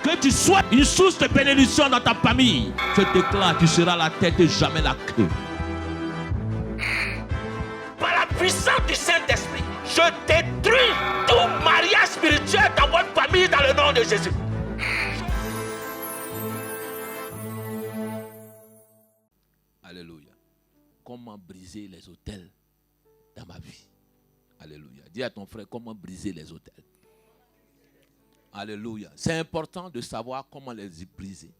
Que tu sois une source de bénédiction dans ta famille. Je déclare, tu seras la tête et jamais la queue. Par la puissance du Saint-Esprit, je détruis tout mariage spirituel dans votre famille dans le nom de Jésus. Alléluia. Comment briser les autels dans ma vie? Alléluia. Dis à ton frère comment briser les autels. Alléluia. C'est important de savoir comment les briser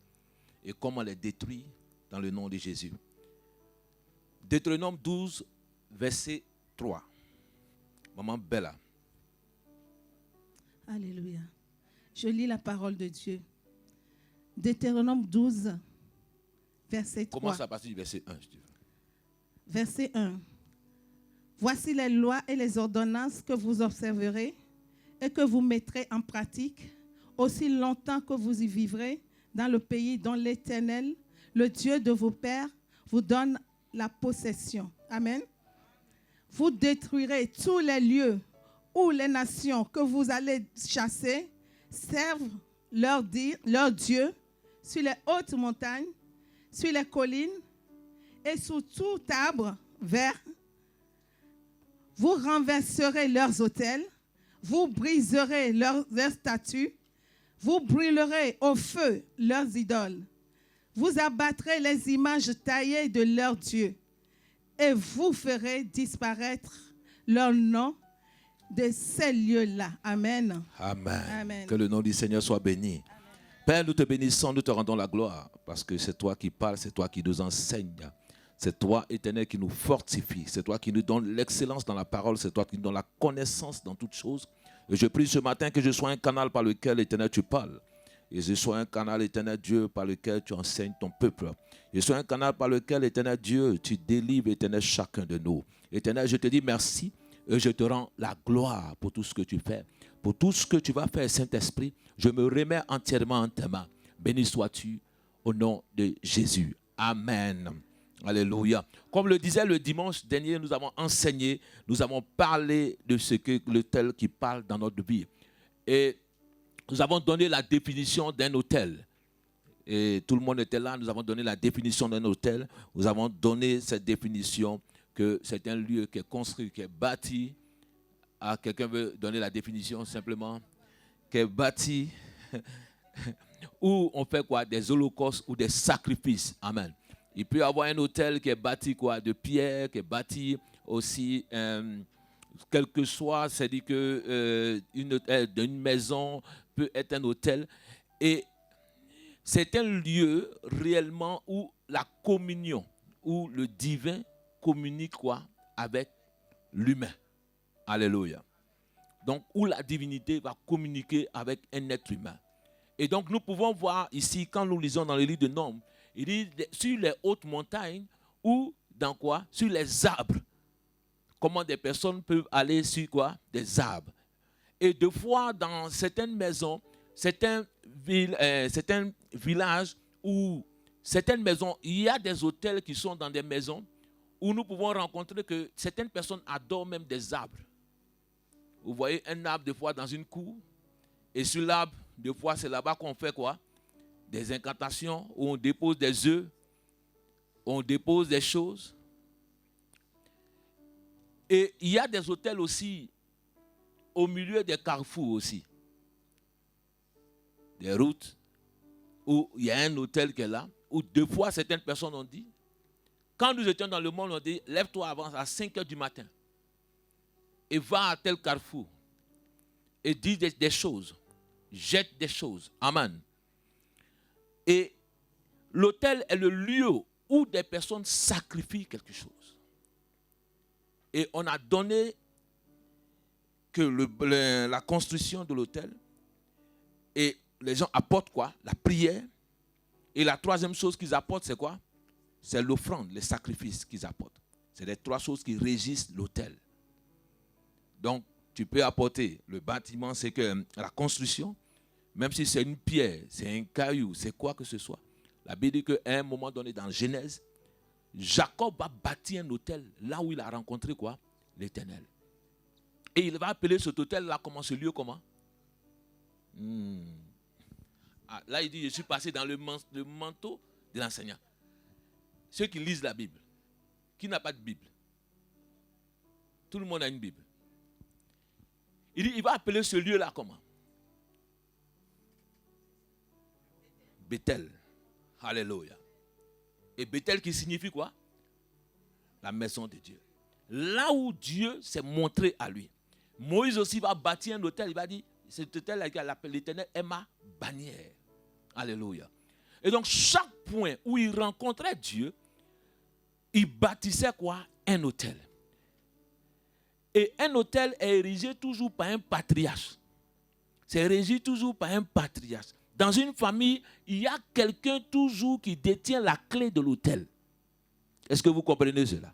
et comment les détruire dans le nom de Jésus. Deutéronome 12, verset 3. Maman Bella. Alléluia. Je lis la parole de Dieu. Deutéronome 12, verset 3. Commence à partir du verset 1, si tu veux. Verset 1. Voici les lois et les ordonnances que vous observerez et que vous mettrez en pratique aussi longtemps que vous y vivrez dans le pays dont l'Éternel, le Dieu de vos pères, vous donne la possession. Amen. Vous détruirez tous les lieux où les nations que vous allez chasser servent leur Dieu sur les hautes montagnes, sur les collines et sous tout arbre vert. Vous renverserez leurs autels, vous briserez leurs statues, vous brûlerez au feu leurs idoles. Vous abattrez les images taillées de leurs dieux et vous ferez disparaître leur nom de ces lieux-là. Amen. Amen. Amen. Que le nom du Seigneur soit béni. Amen. Père, nous te bénissons, nous te rendons la gloire parce que c'est toi qui parles, c'est toi qui nous enseignes. C'est toi, Éternel, qui nous fortifie. C'est toi qui nous donne l'excellence dans la parole. C'est toi qui nous donne la connaissance dans toutes choses. Et je prie ce matin que je sois un canal par lequel, Éternel, tu parles. Et je sois un canal, Éternel Dieu, par lequel tu enseignes ton peuple. Je sois un canal par lequel, Éternel Dieu, tu délivres, Éternel, chacun de nous. Éternel, je te dis merci et je te rends la gloire pour tout ce que tu fais. Pour tout ce que tu vas faire, Saint-Esprit, je me remets entièrement en tes mains. Béni sois-tu au nom de Jésus. Amen. Alléluia. Comme le disait le dimanche dernier, nous avons enseigné, nous avons parlé de ce que l'autel qui parle dans notre vie. Et nous avons donné la définition d'un autel. Et tout le monde était là, nous avons donné la définition d'un autel. Nous avons donné cette définition que c'est un lieu qui est construit, qui est bâti. Ah, quelqu'un veut donner la définition simplement? Qui est bâti, où on fait quoi? Des holocaustes ou des sacrifices. Amen. Il peut y avoir un hôtel qui est bâti quoi, de pierre, qui est bâti aussi, quel que soit, c'est-à-dire une maison peut être un hôtel. Et c'est un lieu réellement où la communion, où le divin communique quoi, avec l'humain. Alléluia. Donc, où la divinité va communiquer avec un être humain. Et donc, nous pouvons voir ici, quand nous lisons dans le livre de Nombres, il dit sur les hautes montagnes ou dans quoi? Sur les arbres. Comment des personnes peuvent aller sur quoi? Des arbres. Et de fois dans certaines maisons, certains villages ou certaines maisons, il y a des hôtels qui sont dans des maisons où nous pouvons rencontrer que certaines personnes adorent même des arbres. Vous voyez un arbre des fois dans une cour et sur l'arbre, des fois c'est là-bas qu'on fait quoi? Des incantations, où on dépose des œufs, on dépose des choses. Et il y a des hôtels aussi au milieu des carrefours aussi. Des routes où il y a un hôtel qui est là, où deux fois certaines personnes ont dit, quand nous étions dans le monde, on dit, lève-toi avant à 5 h du matin et va à tel carrefour et dis des choses, jette des choses. Amen. Et l'autel est le lieu où des personnes sacrifient quelque chose. Et on a donné que la construction de l'autel, et les gens apportent quoi? La prière. Et la troisième chose qu'ils apportent, c'est quoi? C'est l'offrande, les sacrifices qu'ils apportent. C'est les trois choses qui régissent l'autel. Donc, tu peux apporter le bâtiment, c'est que la construction, même si c'est une pierre, c'est un caillou, c'est quoi que ce soit. La Bible dit qu'à un moment donné dans Genèse, Jacob va bâtir un hôtel là où il a rencontré quoi? L'Éternel. Et il va appeler cet hôtel là comment? Ce lieu comment? Ah, là, il dit, je suis passé dans le manteau de l'enseignant. Ceux qui lisent la Bible. Qui n'a pas de Bible? Tout le monde a une Bible. Il dit, il va appeler ce lieu-là comment? Bethel. Alléluia. Et Bethel qui signifie quoi? La maison de Dieu. Là où Dieu s'est montré à lui. Moïse aussi va bâtir un autel. Il va dire, cet autel qu'il appelle l'Éternel est ma bannière. Alléluia. Et donc chaque point où il rencontrait Dieu, il bâtissait quoi? Un autel. Et un autel est érigé toujours par un patriarche. C'est régi toujours par un patriarche. Dans une famille, il y a quelqu'un toujours qui détient la clé de l'autel. Est-ce que vous comprenez cela?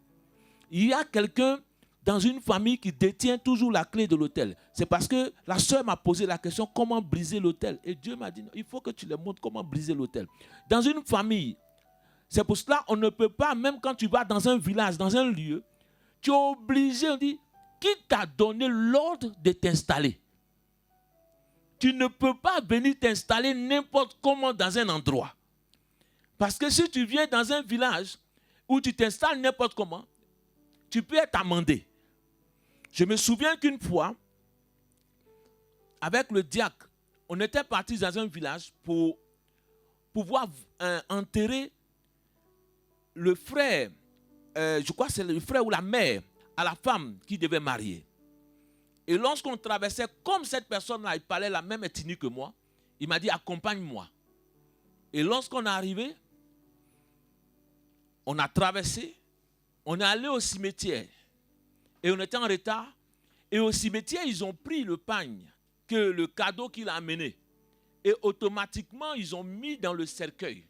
Il y a quelqu'un dans une famille qui détient toujours la clé de l'autel. C'est parce que la sœur m'a posé la question, comment briser l'autel? Et Dieu m'a dit, il faut que tu leur montres comment briser l'autel. Dans une famille, c'est pour cela qu'on ne peut pas, même quand tu vas dans un village, dans un lieu, tu es obligé, on dit, qui t'a donné l'ordre de t'installer? Tu ne peux pas venir t'installer n'importe comment dans un endroit. Parce que si tu viens dans un village où tu t'installes n'importe comment, tu peux être amendé. Je me souviens qu'une fois, avec le diacre, on était partis dans un village pour pouvoir enterrer le frère, je crois que c'est le frère ou la mère, à la femme qui devait marier. Et lorsqu'on traversait, comme cette personne-là, il parlait la même ethnie que moi, il m'a dit, accompagne-moi. Et lorsqu'on est arrivé, on a traversé, on est allé au cimetière. Et on était en retard. Et au cimetière, ils ont pris le pagne, le cadeau qu'il a amené. Et automatiquement, ils ont mis dans le cercueil.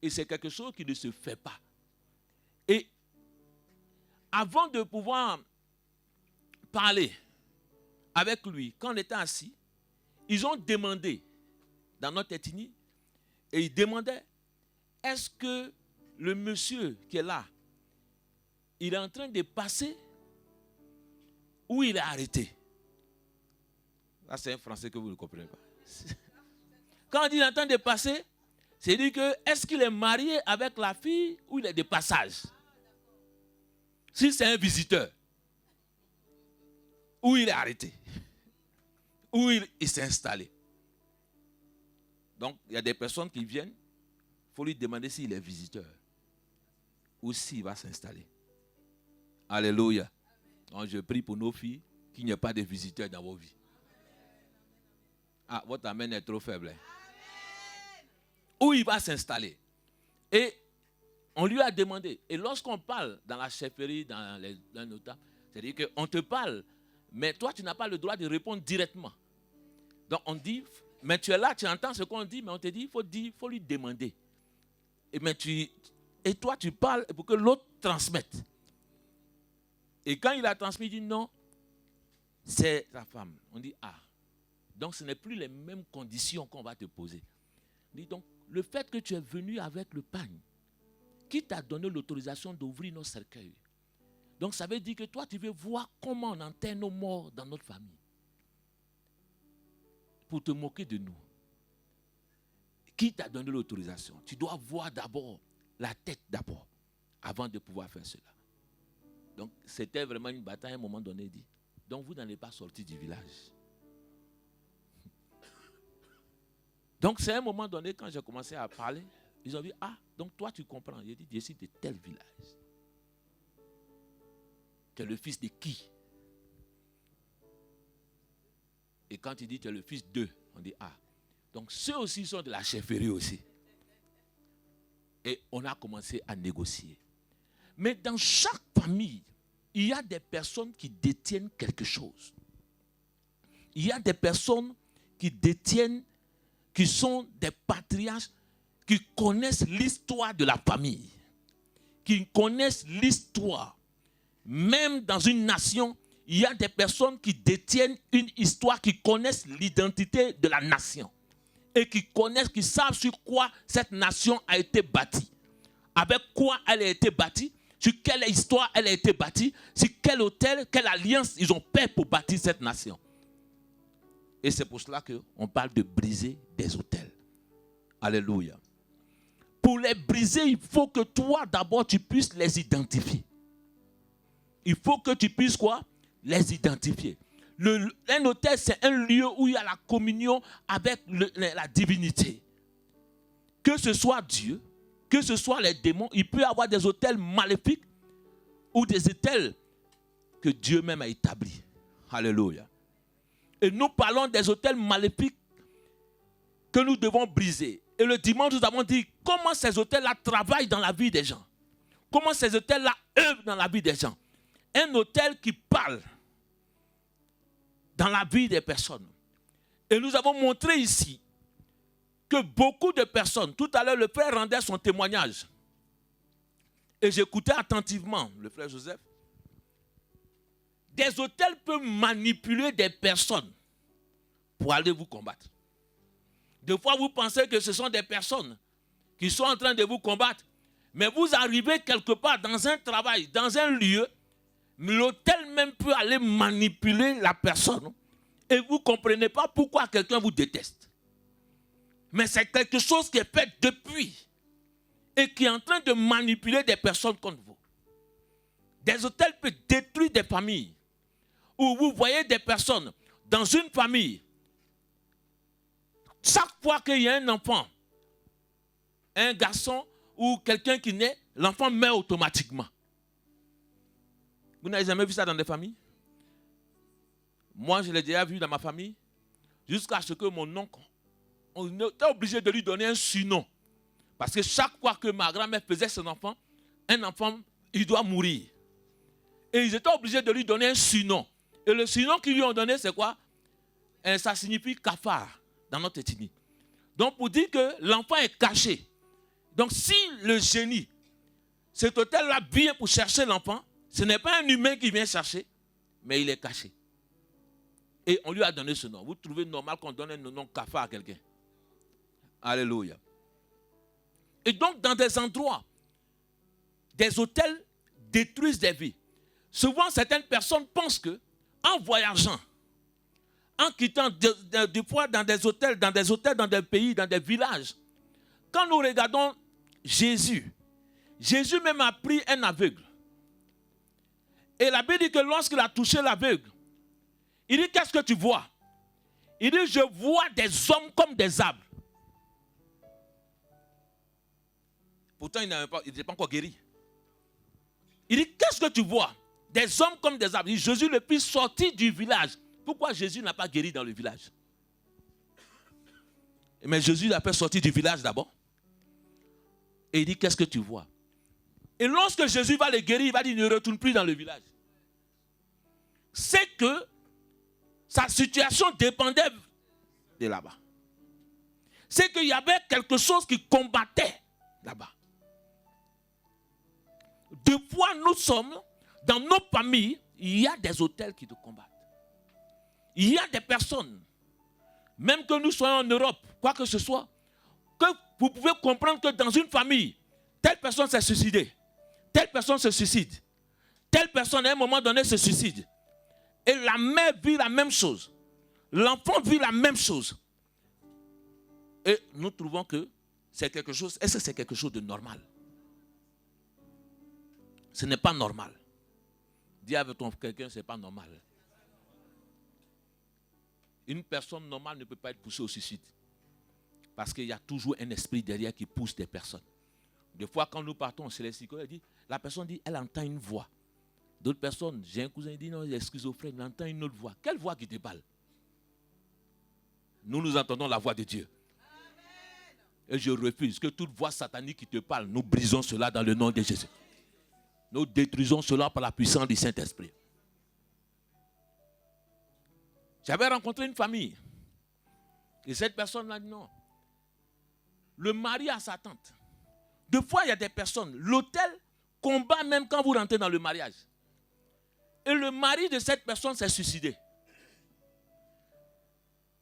Et c'est quelque chose qui ne se fait pas. Et avant de pouvoir parler avec lui, quand on était assis, ils ont demandé, dans notre ethnie, et ils demandaient, est-ce que le monsieur qui est là, il est en train de passer ou il est arrêté? Là, c'est un français que vous ne comprenez pas. Quand on dit il est en train de passer, c'est dire que est-ce qu'il est marié avec la fille ou il est de passage? Si c'est un visiteur, ou il est arrêté, ou il s'est installé. Donc, il y a des personnes qui viennent, il faut lui demander s'il est visiteur ou s'il va s'installer. Alléluia. Donc, je prie pour nos filles qu'il n'y ait pas de visiteurs dans vos vies. Ah, votre amen est trop faible. Où il va s'installer. Et on lui a demandé. Et lorsqu'on parle dans la chefferie, dans nos temps, c'est-à-dire qu'on te parle, mais toi, tu n'as pas le droit de répondre directement. Donc, on dit, mais tu es là, tu entends ce qu'on dit, mais on te dit, il faut lui demander. Et toi, tu parles pour que l'autre transmette. Et quand il a transmis, il dit non, c'est ta femme. On dit, ah, donc ce n'est plus les mêmes conditions qu'on va te poser. On dit donc, le fait que tu es venu avec le pagne, qui t'a donné l'autorisation d'ouvrir nos cercueils? Donc ça veut dire que toi, tu veux voir comment on enterre nos morts dans notre famille. Pour te moquer de nous. Qui t'a donné l'autorisation? Tu dois voir d'abord la tête d'abord, avant de pouvoir faire cela. Donc c'était vraiment une bataille à un moment donné. Dit. Donc vous n'allez pas sortir du village. Donc c'est à un moment donné, quand j'ai commencé à parler, ils ont dit, ah, donc toi tu comprends. J'ai dit, je suis de tel village. Tu es le fils de qui? Et quand il dit tu es le fils d'eux, on dit, ah, donc ceux aussi sont de la chefferie aussi. Et on a commencé à négocier. Mais dans chaque famille, il y a des personnes qui détiennent quelque chose. Il y a des personnes qui détiennent, qui sont des patriarches, qui connaissent l'histoire de la famille, qui connaissent l'histoire. Même dans une nation, il y a des personnes qui détiennent une histoire, qui connaissent l'identité de la nation. Et qui connaissent, qui savent sur quoi cette nation a été bâtie. Avec quoi elle a été bâtie, sur quelle histoire elle a été bâtie, sur quel autel, quelle alliance ils ont fait pour bâtir cette nation. Et c'est pour cela qu'on parle de briser des autels. Alléluia. Pour les briser, il faut que toi, d'abord, tu puisses les identifier. Il faut que tu puisses quoi? Les identifier. Un autel, c'est un lieu où il y a la communion avec la divinité. Que ce soit Dieu, que ce soit les démons, il peut y avoir des autels maléfiques ou des autels que Dieu même a établis. Alléluia. Et nous parlons des autels maléfiques que nous devons briser. Et le dimanche, nous avons dit comment ces autels-là travaillent dans la vie des gens. Comment ces autels-là œuvrent dans la vie des gens. Un autel qui parle dans la vie des personnes. Et nous avons montré ici que beaucoup de personnes, tout à l'heure le frère rendait son témoignage. Et j'écoutais attentivement le frère Joseph. Des autels peuvent manipuler des personnes pour aller vous combattre. Des fois, vous pensez que ce sont des personnes qui sont en train de vous combattre. Mais vous arrivez quelque part dans un travail, dans un lieu, l'autel même peut aller manipuler la personne. Et vous ne comprenez pas pourquoi quelqu'un vous déteste. Mais c'est quelque chose qui est fait depuis. Et qui est en train de manipuler des personnes contre vous. Des autels peuvent détruire des familles. Où vous voyez des personnes dans une famille. Chaque fois qu'il y a un enfant, un garçon ou quelqu'un qui naît, l'enfant meurt automatiquement. Vous n'avez jamais vu ça dans des familles? Moi, je l'ai déjà vu dans ma famille. Jusqu'à ce que mon oncle, on était obligé de lui donner un surnom. Parce que chaque fois que ma grand-mère faisait son enfant, un enfant, il doit mourir. Et ils étaient obligés de lui donner un surnom. Et le surnom qu'ils lui ont donné, c'est quoi? Ça signifie cafard dans notre ethnie. Donc, pour dire que l'enfant est caché. Donc, si le génie, cet hôtel-là vient pour chercher l'enfant, ce n'est pas un humain qui vient chercher, mais il est caché. Et on lui a donné ce nom. Vous trouvez normal qu'on donne un nom cafard à quelqu'un? Alléluia. Et donc, dans des endroits, des hôtels détruisent des vies. Souvent, certaines personnes pensent que, en voyageant, en quittant des fois dans des hôtels, dans des pays, dans des villages, quand nous regardons Jésus, Jésus même a pris un aveugle. Et la Bible dit que lorsqu'il a touché l'aveugle, il dit, qu'est-ce que tu vois? Il dit, je vois des hommes comme des arbres. Pourtant, il n'était pas encore guéri. Il dit, qu'est-ce que tu vois? Des hommes comme des arbres. Il dit, Jésus le fit sortir du village. Pourquoi Jésus n'a pas guéri dans le village? Mais Jésus l'a fait sortir du village d'abord. Et il dit, qu'est-ce que tu vois? Et lorsque Jésus va le guérir, il va dire, ne retourne plus dans le village. C'est que sa situation dépendait de là-bas. C'est qu'il y avait quelque chose qui combattait là-bas. Deux fois, nous sommes, dans nos familles, il y a des autels qui te combattent. Il y a des personnes, même que nous soyons en Europe, quoi que ce soit, que vous pouvez comprendre que dans une famille, telle personne s'est suicidée, telle personne se suicide, telle personne à un moment donné se suicide. Et la mère vit la même chose. L'enfant vit la même chose. Et nous trouvons que c'est quelque chose, est-ce que c'est quelque chose de normal? Ce n'est pas normal. Dis avec ton quelqu'un, ce n'est pas normal. Une personne normale ne peut pas être poussée au suicide. Parce qu'il y a toujours un esprit derrière qui pousse des personnes. Des fois, quand nous partons chez les psychologues, la personne dit, elle entend une voix. D'autres personnes, j'ai un cousin qui dit, non, il est schizophrène, il entend une autre voix. Quelle voix qui te parle? Nous entendons la voix de Dieu. Et je refuse que toute voix satanique qui te parle, nous brisons cela dans le nom de Jésus. Nous détruisons cela par la puissance du Saint-Esprit. J'avais rencontré une famille. Et cette personne-là dit non. Le mari a sa tante. Deux fois, il y a des personnes. L'autel combat même quand vous rentrez dans le mariage. Et le mari de cette personne s'est suicidé.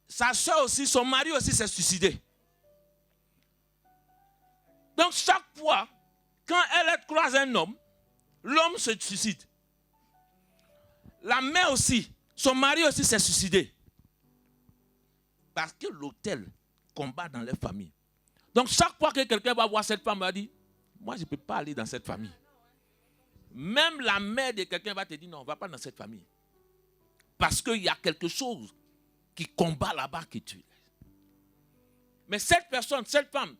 Sa soeur aussi, son mari aussi s'est suicidé. Donc chaque fois, quand elle croise un homme, l'homme se suicide. La mère aussi, son mari aussi s'est suicidé. Parce que l'autel combat dans les familles. Donc chaque fois que quelqu'un va voir cette femme, il va dire, moi je ne peux pas aller dans cette famille. Même la mère de quelqu'un va te dire, non, on ne va pas dans cette famille. Parce qu'il y a quelque chose qui combat là-bas qui tue. Mais cette personne, cette femme,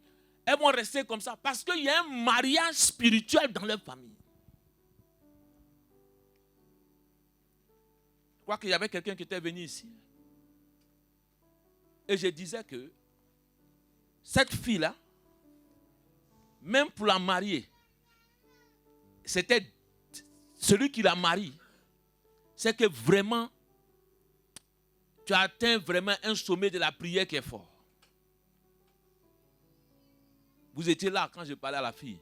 elles vont rester comme ça parce qu'il y a un mariage spirituel dans leur famille. Je crois qu'il y avait quelqu'un qui était venu ici. Et je disais que cette fille-là, même pour la marier, c'était celui qui la marie. C'est que vraiment, tu as atteint vraiment un sommet de la prière qui est fort. Vous étiez là quand je parlais à la fille,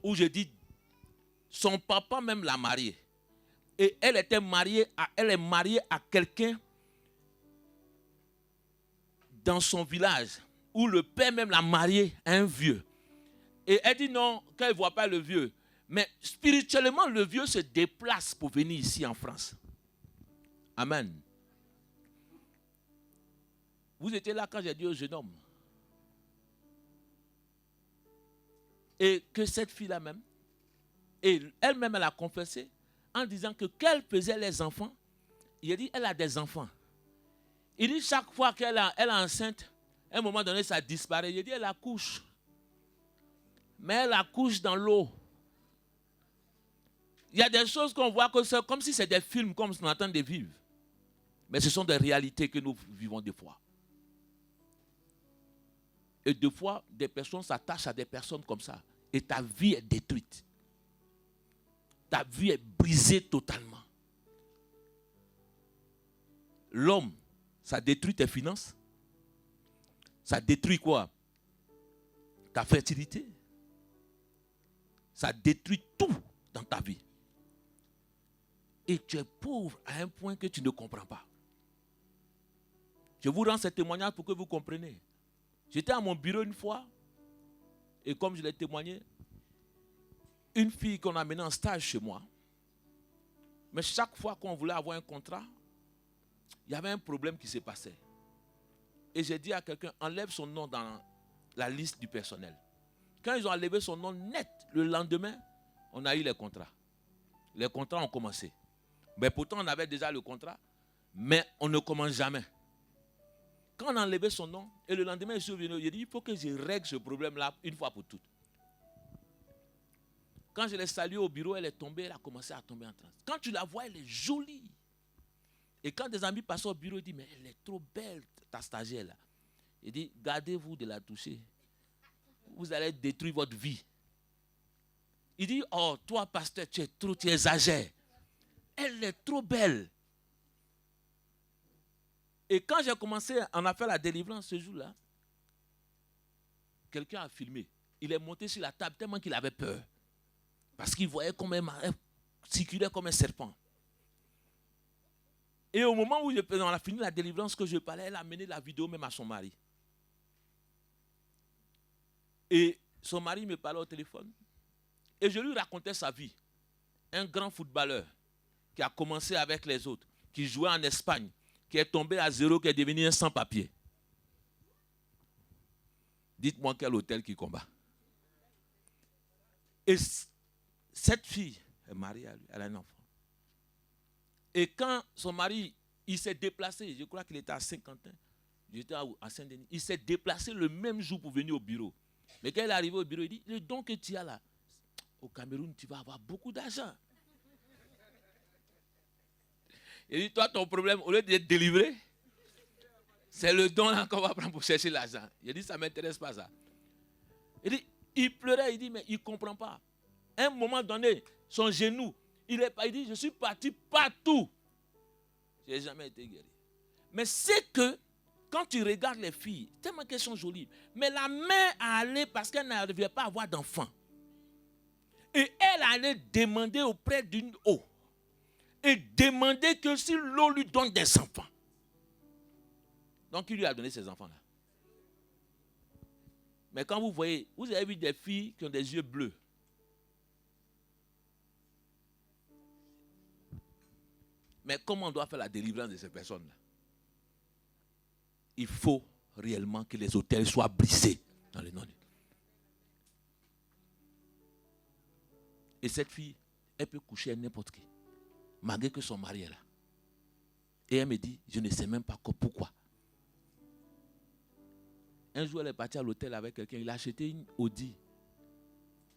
où je dis, son papa même l'a mariée. Et elle est mariée à quelqu'un dans son village, où le père même l'a mariée à un vieux. Et elle dit non, quand elle ne voit pas le vieux. Mais spirituellement, le vieux se déplace pour venir ici en France. Amen. Vous étiez là quand j'ai dit au jeune homme. Et que cette fille-là même, et elle-même, elle a confessé en disant que qu'elle faisait les enfants. Il a dit, elle a des enfants. Il dit, chaque fois qu'elle est enceinte, à un moment donné, ça disparaît. Il dit, elle accouche. Mais elle accouche dans l'eau. Il y a des choses qu'on voit que c'est comme si c'est des films, comme on est en train de vivre. Mais ce sont des réalités que nous vivons des fois. Et des fois, des personnes s'attachent à des personnes comme ça. Et ta vie est détruite. Ta vie est brisée totalement. L'homme, ça détruit tes finances. Ça détruit quoi? Ta fertilité. Ça détruit tout dans ta vie. Et tu es pauvre à un point que tu ne comprends pas. Je vous rends ce témoignage pour que vous compreniez. J'étais à mon bureau une fois, et comme je l'ai témoigné, une fille qu'on a menée en stage chez moi, mais chaque fois qu'on voulait avoir un contrat, il y avait un problème qui se passait. Et j'ai dit à quelqu'un, enlève son nom dans la liste du personnel. Quand ils ont enlevé son nom net, le lendemain, on a eu les contrats. Les contrats ont commencé. Mais pourtant, on avait déjà le contrat, mais on ne commence jamais. Quand on a enlevé son nom, et le lendemain, je suis venu, j'ai dit, il faut que je règle ce problème-là une fois pour toutes. Quand je l'ai saluée au bureau, elle est tombée, elle a commencé à tomber en transe. Quand tu la vois, elle est jolie. Et quand des amis passent au bureau, ils disent, mais elle est trop belle, ta stagiaire là. Il dit, gardez-vous de la toucher. Vous allez détruire votre vie. Il dit, oh, toi, pasteur, tu exagères. Elle est trop belle. Et quand j'ai commencé, on a fait la délivrance ce jour-là, quelqu'un a filmé. Il est monté sur la table tellement qu'il avait peur. Parce qu'il voyait comme elle circulait comme un serpent. Et au moment où on a fini la délivrance que je parlais, elle a amené la vidéo même à son mari. Et son mari me parlait au téléphone. Et je lui racontais sa vie. Un grand footballeur qui a commencé avec les autres, qui jouait en Espagne, qui est tombé à zéro, qui est devenu un sans-papier. Dites-moi quel hôtel qui combat. Et cette fille est mariée à lui, elle a un enfant. Et quand son mari, il s'est déplacé, je crois qu'il était à Saint-Quentin, j'étais à Saint-Denis, il s'est déplacé le même jour pour venir au bureau. Mais quand il est arrivé au bureau, il dit, le don que tu as là, au Cameroun, tu vas avoir beaucoup d'argent. Il dit, toi, ton problème, au lieu d'être délivré, c'est le don là qu'on va prendre pour chercher l'argent. Il dit, ça ne m'intéresse pas ça. Il pleurait, il dit, mais il ne comprend pas. À un moment donné, son genou, il dit, je suis parti partout. Je n'ai jamais été guéri. Mais c'est que, quand tu regardes les filles, tellement qu'elles sont jolies, mais la mère a allé parce qu'elle n'arrivait pas à avoir d'enfant. Et elle allait demander auprès d'une eau. Et demander que si l'eau lui donne des enfants. Donc il lui a donné ces enfants-là. Mais quand vous voyez, vous avez vu des filles qui ont des yeux bleus. Mais comment on doit faire la délivrance de ces personnes-là? Il faut réellement que les autels soient brisés dans le nom de Dieu. Et cette fille, elle peut coucher avec n'importe qui, malgré que son mari est là. Et elle me dit, je ne sais même pas pourquoi. Un jour, elle est partie à l'hôtel avec quelqu'un. Il a acheté une Audi,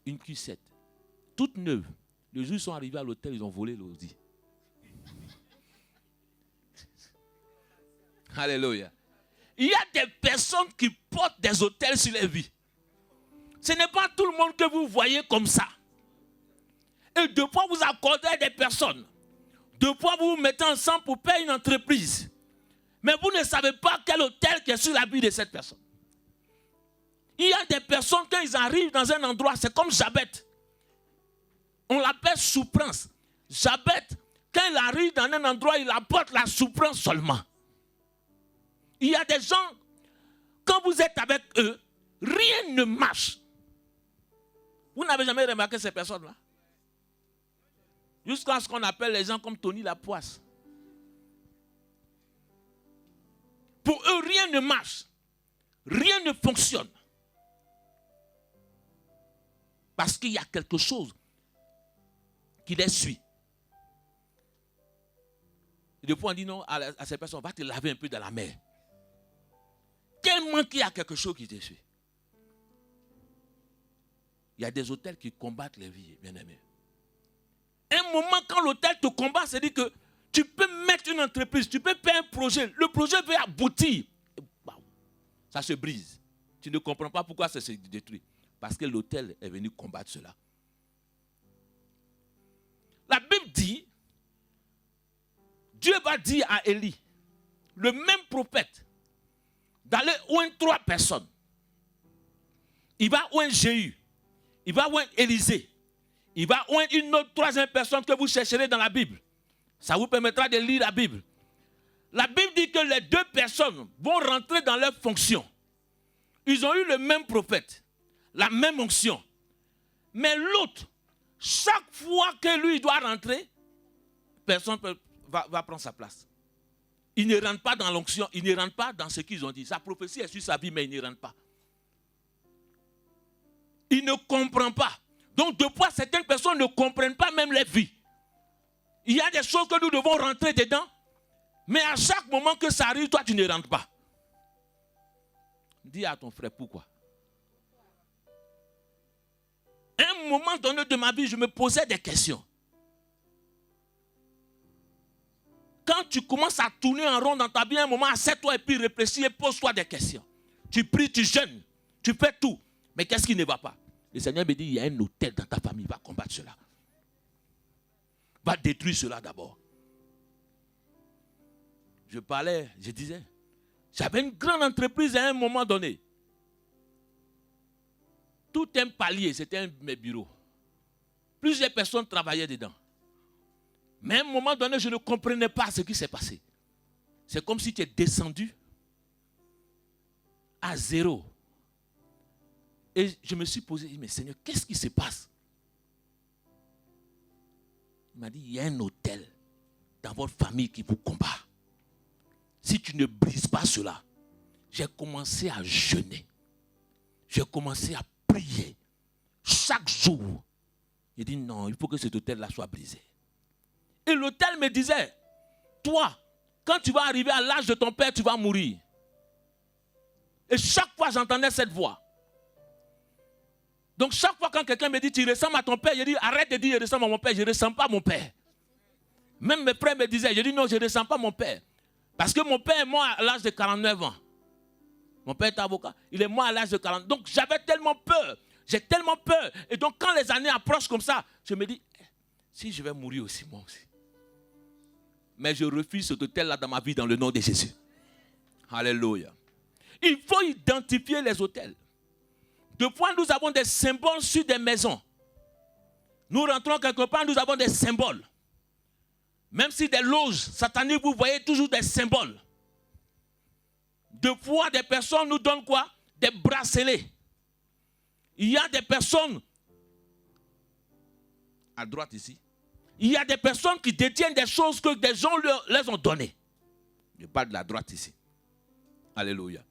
une Q7, toute neuve. Le jour où ils sont arrivés à l'hôtel, ils ont volé l'Audi. Alléluia. Il y a des personnes qui portent des hôtels sur les vies. Ce n'est pas tout le monde que vous voyez comme ça. Et deux fois vous accordez des personnes. Deux fois vous vous mettez ensemble pour payer une entreprise. Mais vous ne savez pas quel hôtel qui est sur la vie de cette personne. Il y a des personnes, quand ils arrivent dans un endroit, c'est comme Jabet. On l'appelle souffrance. Jabet, quand il arrive dans un endroit, il apporte la souffrance seulement. Il y a des gens, quand vous êtes avec eux, rien ne marche. Vous n'avez jamais remarqué ces personnes-là? Jusqu'à ce qu'on appelle les gens comme Tony la poisse. Pour eux, rien ne marche. Rien ne fonctionne. Parce qu'il y a quelque chose qui les suit. Et des fois, on dit non à ces personnes, va te laver un peu dans la mer. Tellement qu'il y a quelque chose qui te suit. Il y a des hôtels qui combattent les vies, bien-aimés. Un moment, quand l'hôtel te combat, c'est-à-dire que tu peux mettre une entreprise, tu peux faire un projet, le projet peut aboutir. Et, ça se brise. Tu ne comprends pas pourquoi ça se détruit. Parce que l'hôtel est venu combattre cela. La Bible dit, Dieu va dire à Élie, le même prophète, d'aller oindre 3 personnes. Il va oindre Jéhu, il va oindre Élisée, il va oindre une autre 3e personne que vous chercherez dans la Bible. Ça vous permettra de lire la Bible. La Bible dit que les 2 personnes vont rentrer dans leur fonction. Ils ont eu le même prophète, la même onction. Mais l'autre, chaque fois que lui doit rentrer, personne va prendre sa place. Il ne rentre pas dans l'onction, il ne rentre pas dans ce qu'ils ont dit. Sa prophétie est sur sa vie, mais il ne rentre pas. Il ne comprend pas. Donc, de fois, certaines personnes ne comprennent pas même les vies. Il y a des choses que nous devons rentrer dedans, mais à chaque moment que ça arrive, toi, tu ne rentres pas. Dis à ton frère pourquoi. À un moment donné de ma vie, je me posais des questions. Quand tu commences à tourner en rond dans ta vie, un moment, assieds-toi et puis réfléchis et pose-toi des questions. Tu pries, tu jeûnes, tu fais tout. Mais qu'est-ce qui ne va pas? Le Seigneur me dit, il y a un hôtel dans ta famille, va combattre cela. Va détruire cela d'abord. Je parlais, je disais, j'avais une grande entreprise à un moment donné. Tout un palier, c'était un de mes bureaux. Plusieurs personnes travaillaient dedans. Mais à un moment donné, je ne comprenais pas ce qui s'est passé. C'est comme si tu es descendu à 0. Et je me suis posé, mais Seigneur, qu'est-ce qui se passe? Il m'a dit, il y a un hôtel dans votre famille qui vous combat. Si tu ne brises pas cela, j'ai commencé à jeûner. J'ai commencé à prier. Chaque jour, il dit non, il faut que cet hôtel-là soit brisé. Et l'hôtel me disait, toi, quand tu vas arriver à l'âge de ton père, tu vas mourir. Et chaque fois, j'entendais cette voix. Donc chaque fois quand quelqu'un me dit, tu ressembles à ton père, je dis, arrête de dire, je ressemble à mon père, je ne ressemble pas à mon père. Même mes frères me disaient, je dis, non, je ne ressemble pas à mon père. Parce que mon père est mort à l'âge de 49 ans. Mon père est avocat, il est mort à l'âge de 40. Donc j'avais tellement peur, j'ai tellement peur. Et donc quand les années approchent comme ça, je me dis, si je vais mourir aussi, moi aussi. Mais je refuse cet hôtel-là dans ma vie dans le nom de Jésus. Alléluia. Il faut identifier les hôtels. De fois, nous avons des symboles sur des maisons. Nous rentrons quelque part, nous avons des symboles. Même si des loges sataniques, vous voyez toujours des symboles. De fois, des personnes nous donnent quoi? Des bracelets. Il y a des personnes, à droite ici, il y a des personnes qui détiennent des choses que des gens leur ont données. Je parle de la droite ici. Alléluia.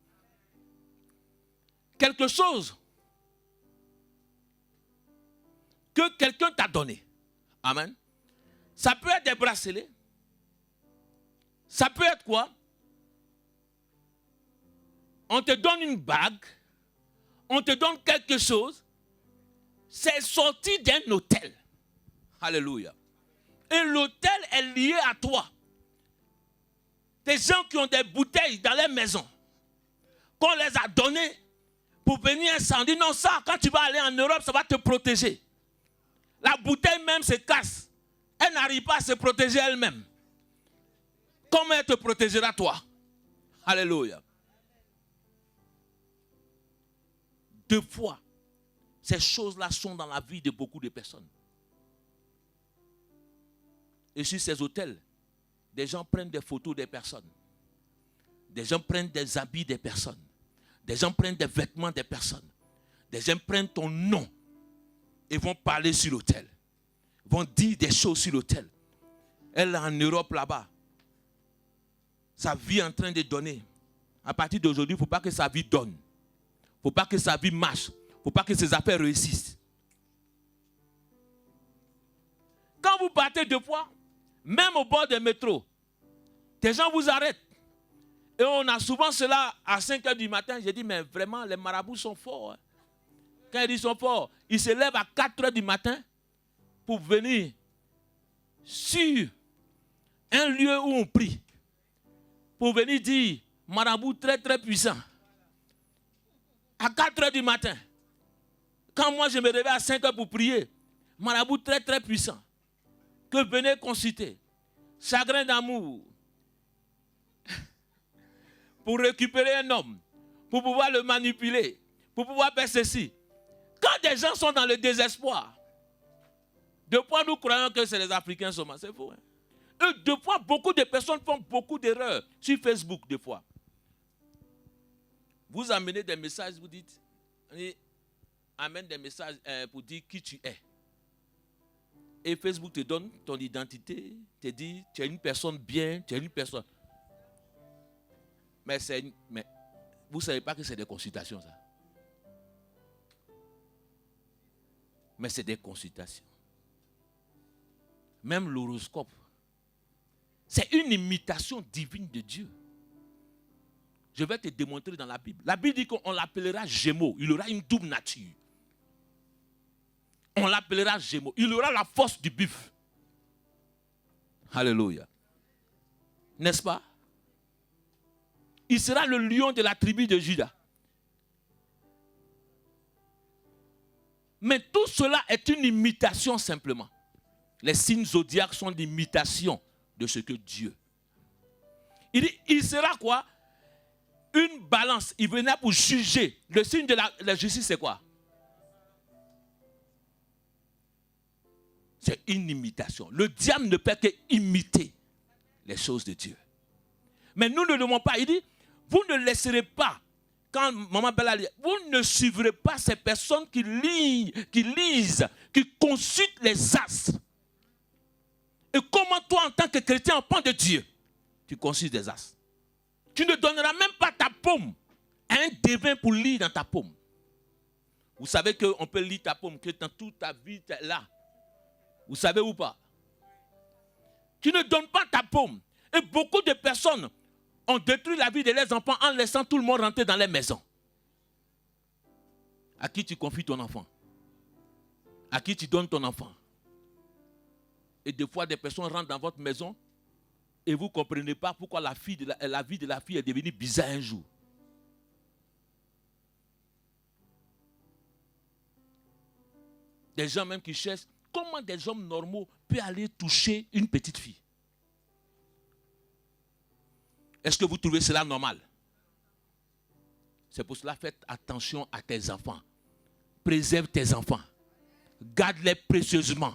Quelque chose que quelqu'un t'a donné. Amen. Ça peut être des bracelets. Ça peut être quoi? On te donne une bague. On te donne quelque chose. C'est sorti d'un hôtel. Alléluia. Et l'hôtel est lié à toi. Des gens qui ont des bouteilles dans les maisons, qu'on les a données pour venir incendier. Non, ça, quand tu vas aller en Europe, ça va te protéger. La bouteille même se casse. Elle n'arrive pas à se protéger elle-même. Comment elle te protégera toi? Alléluia. Deux fois, ces choses-là sont dans la vie de beaucoup de personnes. Et sur ces hôtels, des gens prennent des photos des personnes. Des gens prennent des habits des personnes. Des gens prennent des vêtements des personnes. Des gens prennent ton nom et vont parler sur l'hôtel. Vont dire des choses sur l'hôtel. Elle est en Europe là-bas. Sa vie est en train de donner. À partir d'aujourd'hui, il ne faut pas que sa vie donne. Il ne faut pas que sa vie marche. Il ne faut pas que ses affaires réussissent. Quand vous partez deux fois, même au bord des métros, des gens vous arrêtent. Et on a souvent cela à 5 h du matin. J'ai dit, mais vraiment, les marabouts sont forts. Hein. Quand ils sont forts, ils se lèvent à 4 h du matin pour venir sur un lieu où on prie. Pour venir dire, marabout très très puissant. À 4 h du matin. Quand moi je me réveille à 5 h pour prier, marabout très très puissant. Que venez consulter. Chagrin d'amour. Pour récupérer un homme. Pour pouvoir le manipuler. Pour pouvoir faire ceci. Quand des gens sont dans le désespoir, deux fois nous croyons que c'est les Africains seulement. C'est faux. Hein? Et deux fois, beaucoup de personnes font beaucoup d'erreurs sur Facebook, deux fois. Vous amenez des messages, vous dites, amène des messages pour dire qui tu es. Et Facebook te donne ton identité, te dit, tu es une personne bien, tu es une personne. Mais vous ne savez pas que c'est des consultations, ça. Mais c'est des consultations. Même l'horoscope, c'est une imitation divine de Dieu. Je vais te démontrer dans la Bible. La Bible dit qu'on l'appellera Gémeaux. Il aura une double nature. On l'appellera Gémeaux. Il aura la force du buffle. Alléluia. N'est-ce pas? Il sera le lion de la tribu de Juda. Mais tout cela est une imitation simplement. Les signes zodiaques sont l'imitation de ce que Dieu. Il dit, il sera quoi? Une balance. Il venait pour juger. Le signe de la justice, c'est quoi? C'est une imitation. Le diable ne peut que imiter les choses de Dieu. Mais nous ne le demandons pas. Il dit, vous ne laisserez pas, quand Maman Bella dit, vous ne suivrez pas ces personnes qui lisent, qui consultent les astres. Et comment toi, en tant que chrétien, en point de Dieu, tu consultes des astres? Tu ne donneras même pas ta paume à un devin pour lire dans ta paume. Vous savez qu'on peut lire ta paume, que dans toute ta vie, tu es là. Vous savez ou pas? Tu ne donnes pas ta paume. Et beaucoup de personnes ont détruit la vie de leurs enfants en laissant tout le monde rentrer dans les maisons. À qui tu confies ton enfant? À qui tu donnes ton enfant? Et des fois, des personnes rentrent dans votre maison et vous ne comprenez pas pourquoi la vie de la fille est devenue bizarre un jour. Des gens même qui cherchent comment des hommes normaux peuvent aller toucher une petite fille. Est-ce que vous trouvez cela normal? C'est pour cela, faites attention à tes enfants. Préserve tes enfants. Garde-les précieusement.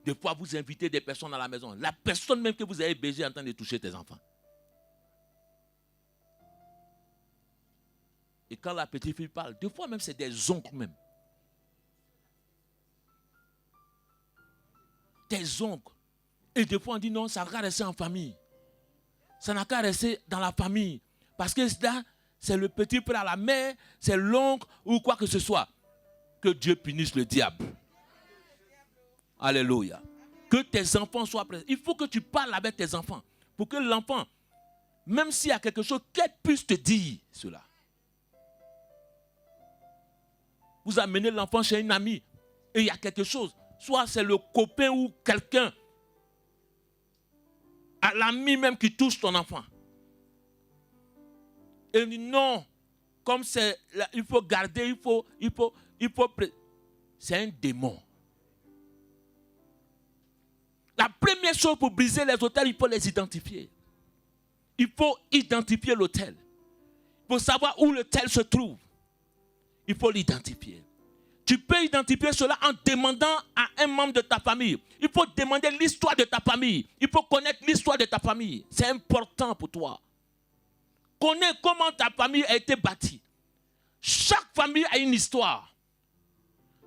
Des fois, vous invitez des personnes à la maison. La personne même que vous avez baisé est en train de toucher tes enfants. Et quand la petite fille parle, des fois même c'est des oncles même. Tes oncles. Et des fois on dit non, ça n'a qu'à rester en famille. Ça n'a qu'à rester dans la famille. Parce que là, c'est le petit frère, la mère, c'est l'oncle ou quoi que ce soit. Que Dieu punisse le diable. Alléluia. Que tes enfants soient présents. Il faut que tu parles avec tes enfants. Pour que l'enfant, même s'il y a quelque chose, qu'elle puisse te dire cela. Vous amenez l'enfant chez une amie et il y a quelque chose. Soit c'est le copain ou quelqu'un, à l'ami même qui touche ton enfant. Et il dit non, comme c'est, il faut garder, c'est un démon. La première chose pour briser les autels, il faut les identifier. Il faut identifier l'autel. Pour savoir où l'autel se trouve, il faut l'identifier. Tu peux identifier cela en demandant à un membre de ta famille. Il faut demander l'histoire de ta famille. Il faut connaître l'histoire de ta famille. C'est important pour toi. Connais comment ta famille a été bâtie. Chaque famille a une histoire.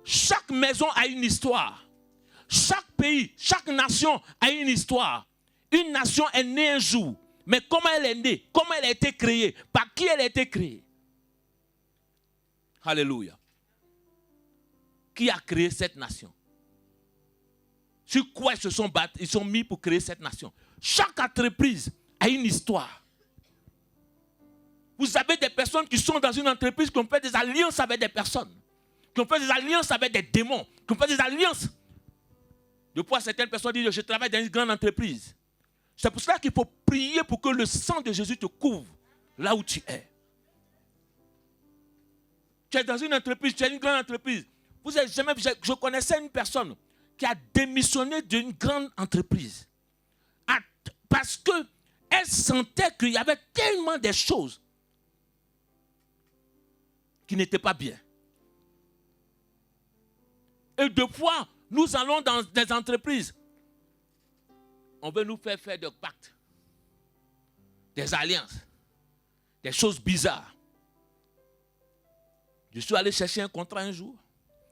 Chaque maison a une histoire. Chaque pays, chaque nation a une histoire. Une nation est née un jour. Mais comment elle est née? Comment elle a été créée? Par qui elle a été créée? Alléluia. Qui a créé cette nation? Sur quoi ils sont mis pour créer cette nation? Chaque entreprise a une histoire. Vous avez des personnes qui sont dans une entreprise qui ont fait des alliances avec des personnes, qui ont fait des alliances avec des démons, qui ont fait des alliances. De fois, certaines personnes disent, je travaille dans une grande entreprise. C'est pour cela qu'il faut prier pour que le sang de Jésus te couvre là où tu es. Tu es dans une entreprise, tu es une grande entreprise. Je connaissais une personne qui a démissionné d'une grande entreprise. Parce qu'elle sentait qu'il y avait tellement de choses qui n'étaient pas bien. Et deux fois, nous allons dans des entreprises. On veut nous faire des pactes, des alliances, des choses bizarres. Je suis allé chercher un contrat un jour.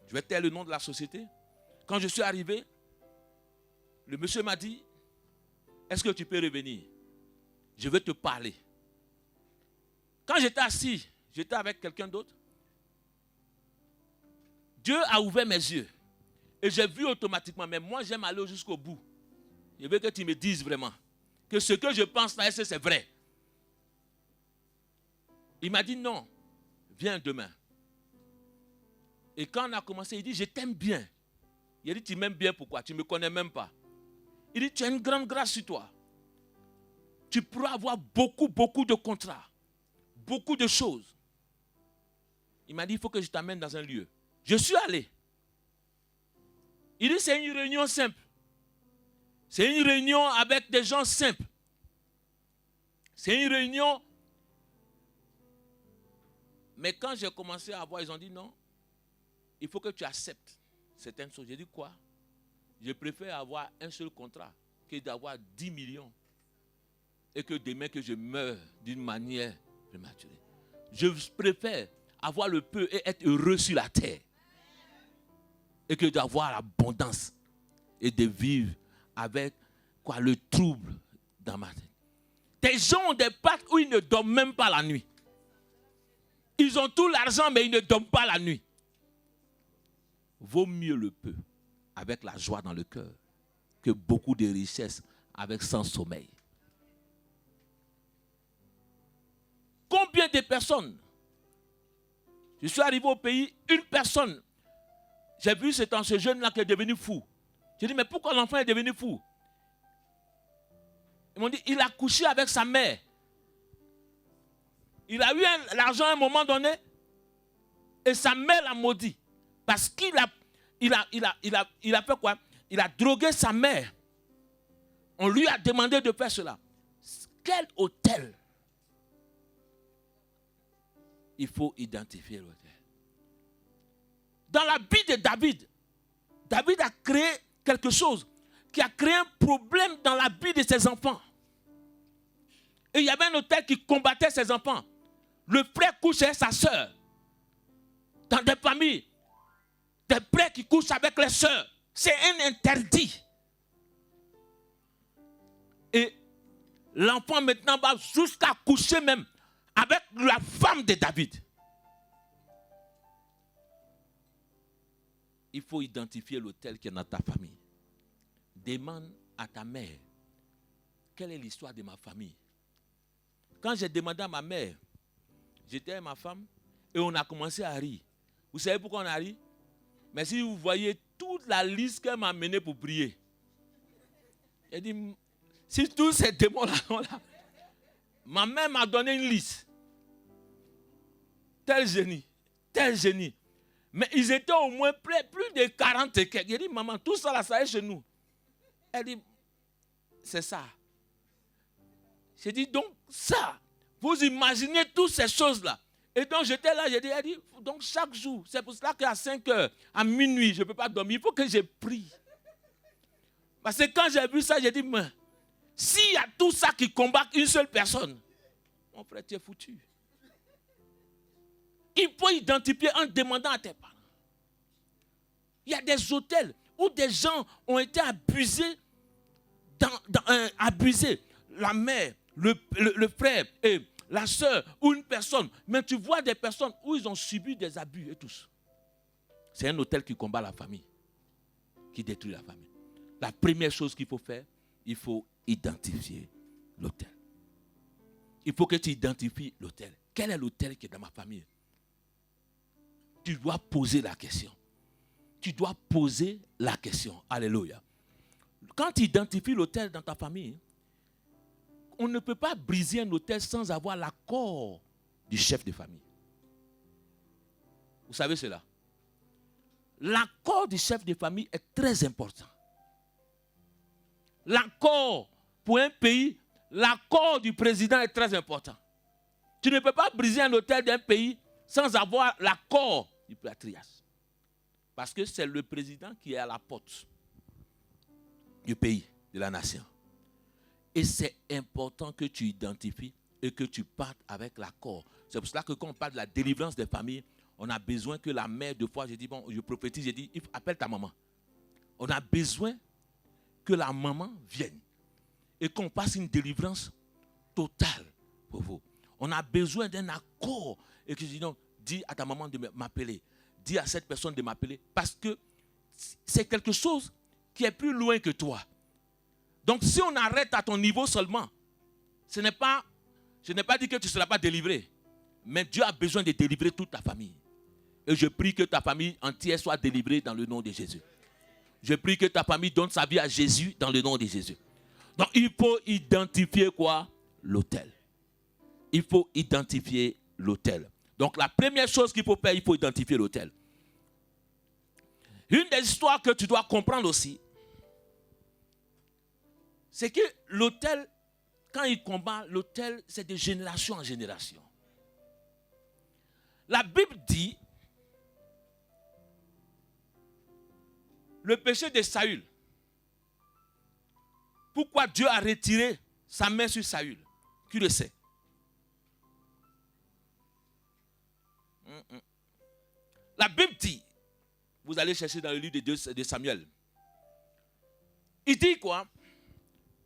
Je vais taire le nom de la société. Quand je suis arrivé, le monsieur m'a dit, est-ce que tu peux revenir? Je veux te parler. Quand j'étais assis, j'étais avec quelqu'un d'autre. Dieu a ouvert mes yeux. Et j'ai vu automatiquement, mais moi j'aime aller jusqu'au bout. Je veux que tu me dises vraiment que ce que je pense là, est-ce que c'est vrai? Il m'a dit non, viens demain. Et quand on a commencé, il dit, je t'aime bien. Il a dit, tu m'aimes bien pourquoi? Tu ne me connais même pas. Il dit, tu as une grande grâce sur toi. Tu pourras avoir beaucoup de contrats. Beaucoup de choses. Il m'a dit, il faut que je t'amène dans un lieu. Je suis allé. Il dit, c'est une réunion simple. C'est une réunion avec des gens simples. C'est une réunion. Mais quand j'ai commencé à voir, ils ont dit non. Il faut que tu acceptes certaines choses. J'ai dit quoi? Je préfère avoir un seul contrat que d'avoir 10 millions. Et que demain que je meure d'une manière prématurée. Je préfère avoir le peu et être heureux sur la terre. Et que d'avoir l'abondance. Et de vivre avec quoi, le trouble dans ma tête. Des gens ont des pactes où ils ne dorment même pas la nuit. Ils ont tout l'argent mais ils ne dorment pas la nuit. Vaut mieux le peu avec la joie dans le cœur que beaucoup de richesses avec sans sommeil. Combien de personnes? Je suis arrivé au pays, une personne, j'ai vu ce jeune-là qui est devenu fou. J'ai dit, mais pourquoi l'enfant est devenu fou? Ils m'ont dit, il a couché avec sa mère. Il a eu l'argent à un moment donné et sa mère l'a maudit. Parce qu'il a fait quoi? Il a drogué sa mère. On lui a demandé de faire cela. Quel autel? Il faut identifier l'autel. Dans la vie de David, David a créé quelque chose qui a créé un problème dans la vie de ses enfants. Et il y avait un autel qui combattait ses enfants. Le frère couchait avec sa soeur. Dans des familles, des frères qui couchent avec les sœurs. C'est un interdit. Et l'enfant maintenant va jusqu'à coucher même avec la femme de David. Il faut identifier l'autel qui est dans ta famille. Demande à ta mère, quelle est l'histoire de ma famille? Quand j'ai demandé à ma mère, j'étais avec ma femme et on a commencé à rire. Vous savez pourquoi on a ri? Mais si vous voyez toute la liste qu'elle m'a menée pour prier, elle dit, si tous ces démons-là sont là, ma mère m'a donné une liste. Tel génie, tel génie. Mais ils étaient au moins plus de 40 et quelques. J'ai dit, maman, tout ça là, ça est chez nous. Elle dit, c'est ça. J'ai dit, donc ça, vous imaginez toutes ces choses-là. Et donc j'étais là, j'ai dit, elle dit, donc chaque jour, c'est pour cela qu'à 5 heures, à minuit, je ne peux pas dormir. Il faut que je prie. Parce que quand j'ai vu ça, j'ai dit, mais s'il y a tout ça qui combat une seule personne, mon frère, tu es foutu. Il faut identifier en demandant à tes parents. Il y a des hôtels où des gens ont été abusés, abusés. La mère, le frère et la soeur ou une personne. Mais tu vois des personnes où ils ont subi des abus et tout. C'est un hôtel qui combat la famille, qui détruit la famille. La première chose qu'il faut faire, il faut identifier l'hôtel. Il faut que tu identifies l'hôtel. Quel est l'hôtel qui est dans ma famille? Tu dois poser la question. Tu dois poser la question. Alléluia. Quand tu identifies l'autel dans ta famille, on ne peut pas briser un autel sans avoir l'accord du chef de famille. Vous savez cela? L'accord du chef de famille est très important. L'accord pour un pays, l'accord du président est très important. Tu ne peux pas briser un autel d'un pays sans avoir l'accord du patriarche. Parce que c'est le président qui est à la porte du pays, de la nation. Et c'est important que tu identifies et que tu partes avec l'accord. C'est pour cela que quand on parle de la délivrance des familles, on a besoin que la mère, deux fois, j'ai dit, bon, je prophétise, j'ai dit, appelle ta maman. On a besoin que la maman vienne et qu'on passe une délivrance totale pour vous. On a besoin d'un accord et que je dis, non, dis à ta maman de m'appeler. Dis à cette personne de m'appeler parce que c'est quelque chose qui est plus loin que toi. Donc si on arrête à ton niveau seulement, je n'ai pas dit que tu ne seras pas délivré, mais Dieu a besoin de délivrer toute ta famille. Et je prie que ta famille entière soit délivrée dans le nom de Jésus. Je prie que ta famille donne sa vie à Jésus dans le nom de Jésus. Donc il faut identifier quoi? L'autel. Il faut identifier l'autel. Donc la première chose qu'il faut faire, il faut identifier l'autel. Une des histoires que tu dois comprendre aussi, c'est que l'autel, quand il combat, l'autel, c'est de génération en génération. La Bible dit, le péché de Saül, pourquoi Dieu a retiré sa main sur Saül? Qui le sait? La Bible dit, vous allez chercher dans le livre de Samuel, il dit quoi?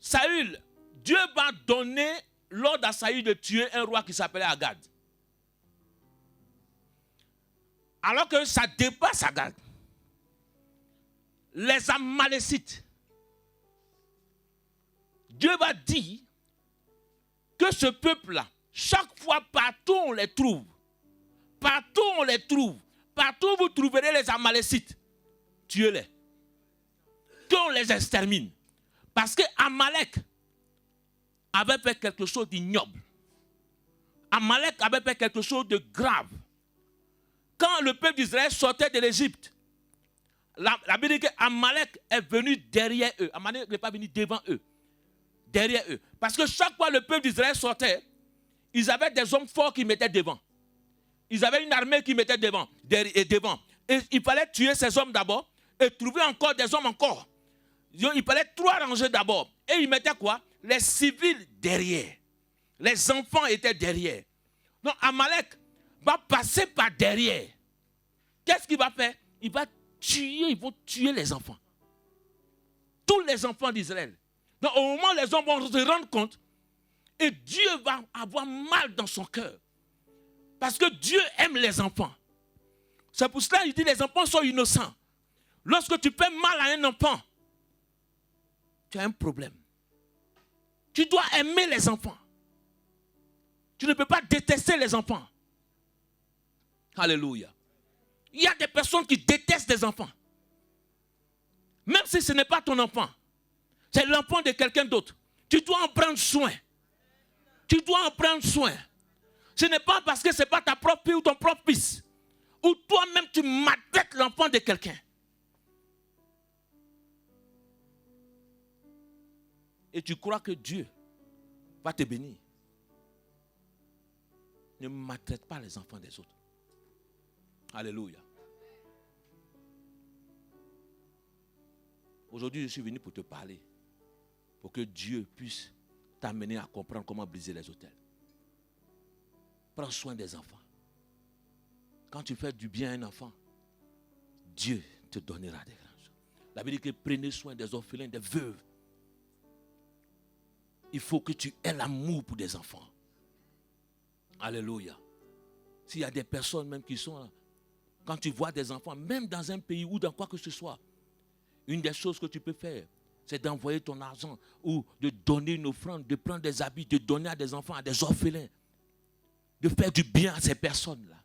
Saül, Dieu va donner l'ordre à Saül de tuer un roi qui s'appelait Agag. Alors que ça dépasse Agag. Les Amalécites, Dieu va dire que ce peuple-là, chaque fois partout on les trouve, partout où vous trouverez les Amalécites, tuez-les. Qu'on les extermine. Parce que Amalek avait fait quelque chose d'ignoble. Amalek avait fait quelque chose de grave. Quand le peuple d'Israël sortait de l'Égypte, la Bible dit qu'Amalek est venu derrière eux. Amalek n'est pas venu devant eux. Derrière eux. Parce que chaque fois le peuple d'Israël sortait, ils avaient des hommes forts qui mettaient devant. Ils avaient une armée qui mettait devant. Et il fallait tuer ces hommes d'abord et trouver encore des hommes encore. Il fallait 3 rangées d'abord. Et ils mettaient quoi? Les civils derrière. Les enfants étaient derrière. Donc Amalek va passer par derrière. Qu'est-ce qu'il va faire? Ils vont tuer les enfants. Tous les enfants d'Israël. Donc au moment où les hommes vont se rendre compte, Et Dieu va avoir mal dans son cœur. Parce que Dieu aime les enfants. C'est pour cela qu'il dit les enfants sont innocents. Lorsque tu fais mal à un enfant, tu as un problème. Tu dois aimer les enfants. Tu ne peux pas détester les enfants. Alléluia. Il y a des personnes qui détestent les enfants. Même si ce n'est pas ton enfant. C'est l'enfant de quelqu'un d'autre. Tu dois en prendre soin. Tu dois en prendre soin. Ce n'est pas parce que ce n'est pas ta propre fille ou ton propre fils. Ou toi-même tu maltraites l'enfant de quelqu'un. Et tu crois que Dieu va te bénir. Ne maltraite pas les enfants des autres. Alléluia. Aujourd'hui, je suis venu pour te parler. Pour que Dieu puisse t'amener à comprendre comment briser les autels. Prends soin des enfants. Quand tu fais du bien à un enfant, Dieu te donnera des grandes choses. La Bible dit que prenez soin des orphelins, des veuves. Il faut que tu aies l'amour pour des enfants. Alléluia. S'il y a des personnes même qui sont là, quand tu vois des enfants, même dans un pays ou dans quoi que ce soit, une des choses que tu peux faire, c'est d'envoyer ton argent ou de donner une offrande, de prendre des habits, de donner à des enfants, à des orphelins, de faire du bien à ces personnes-là.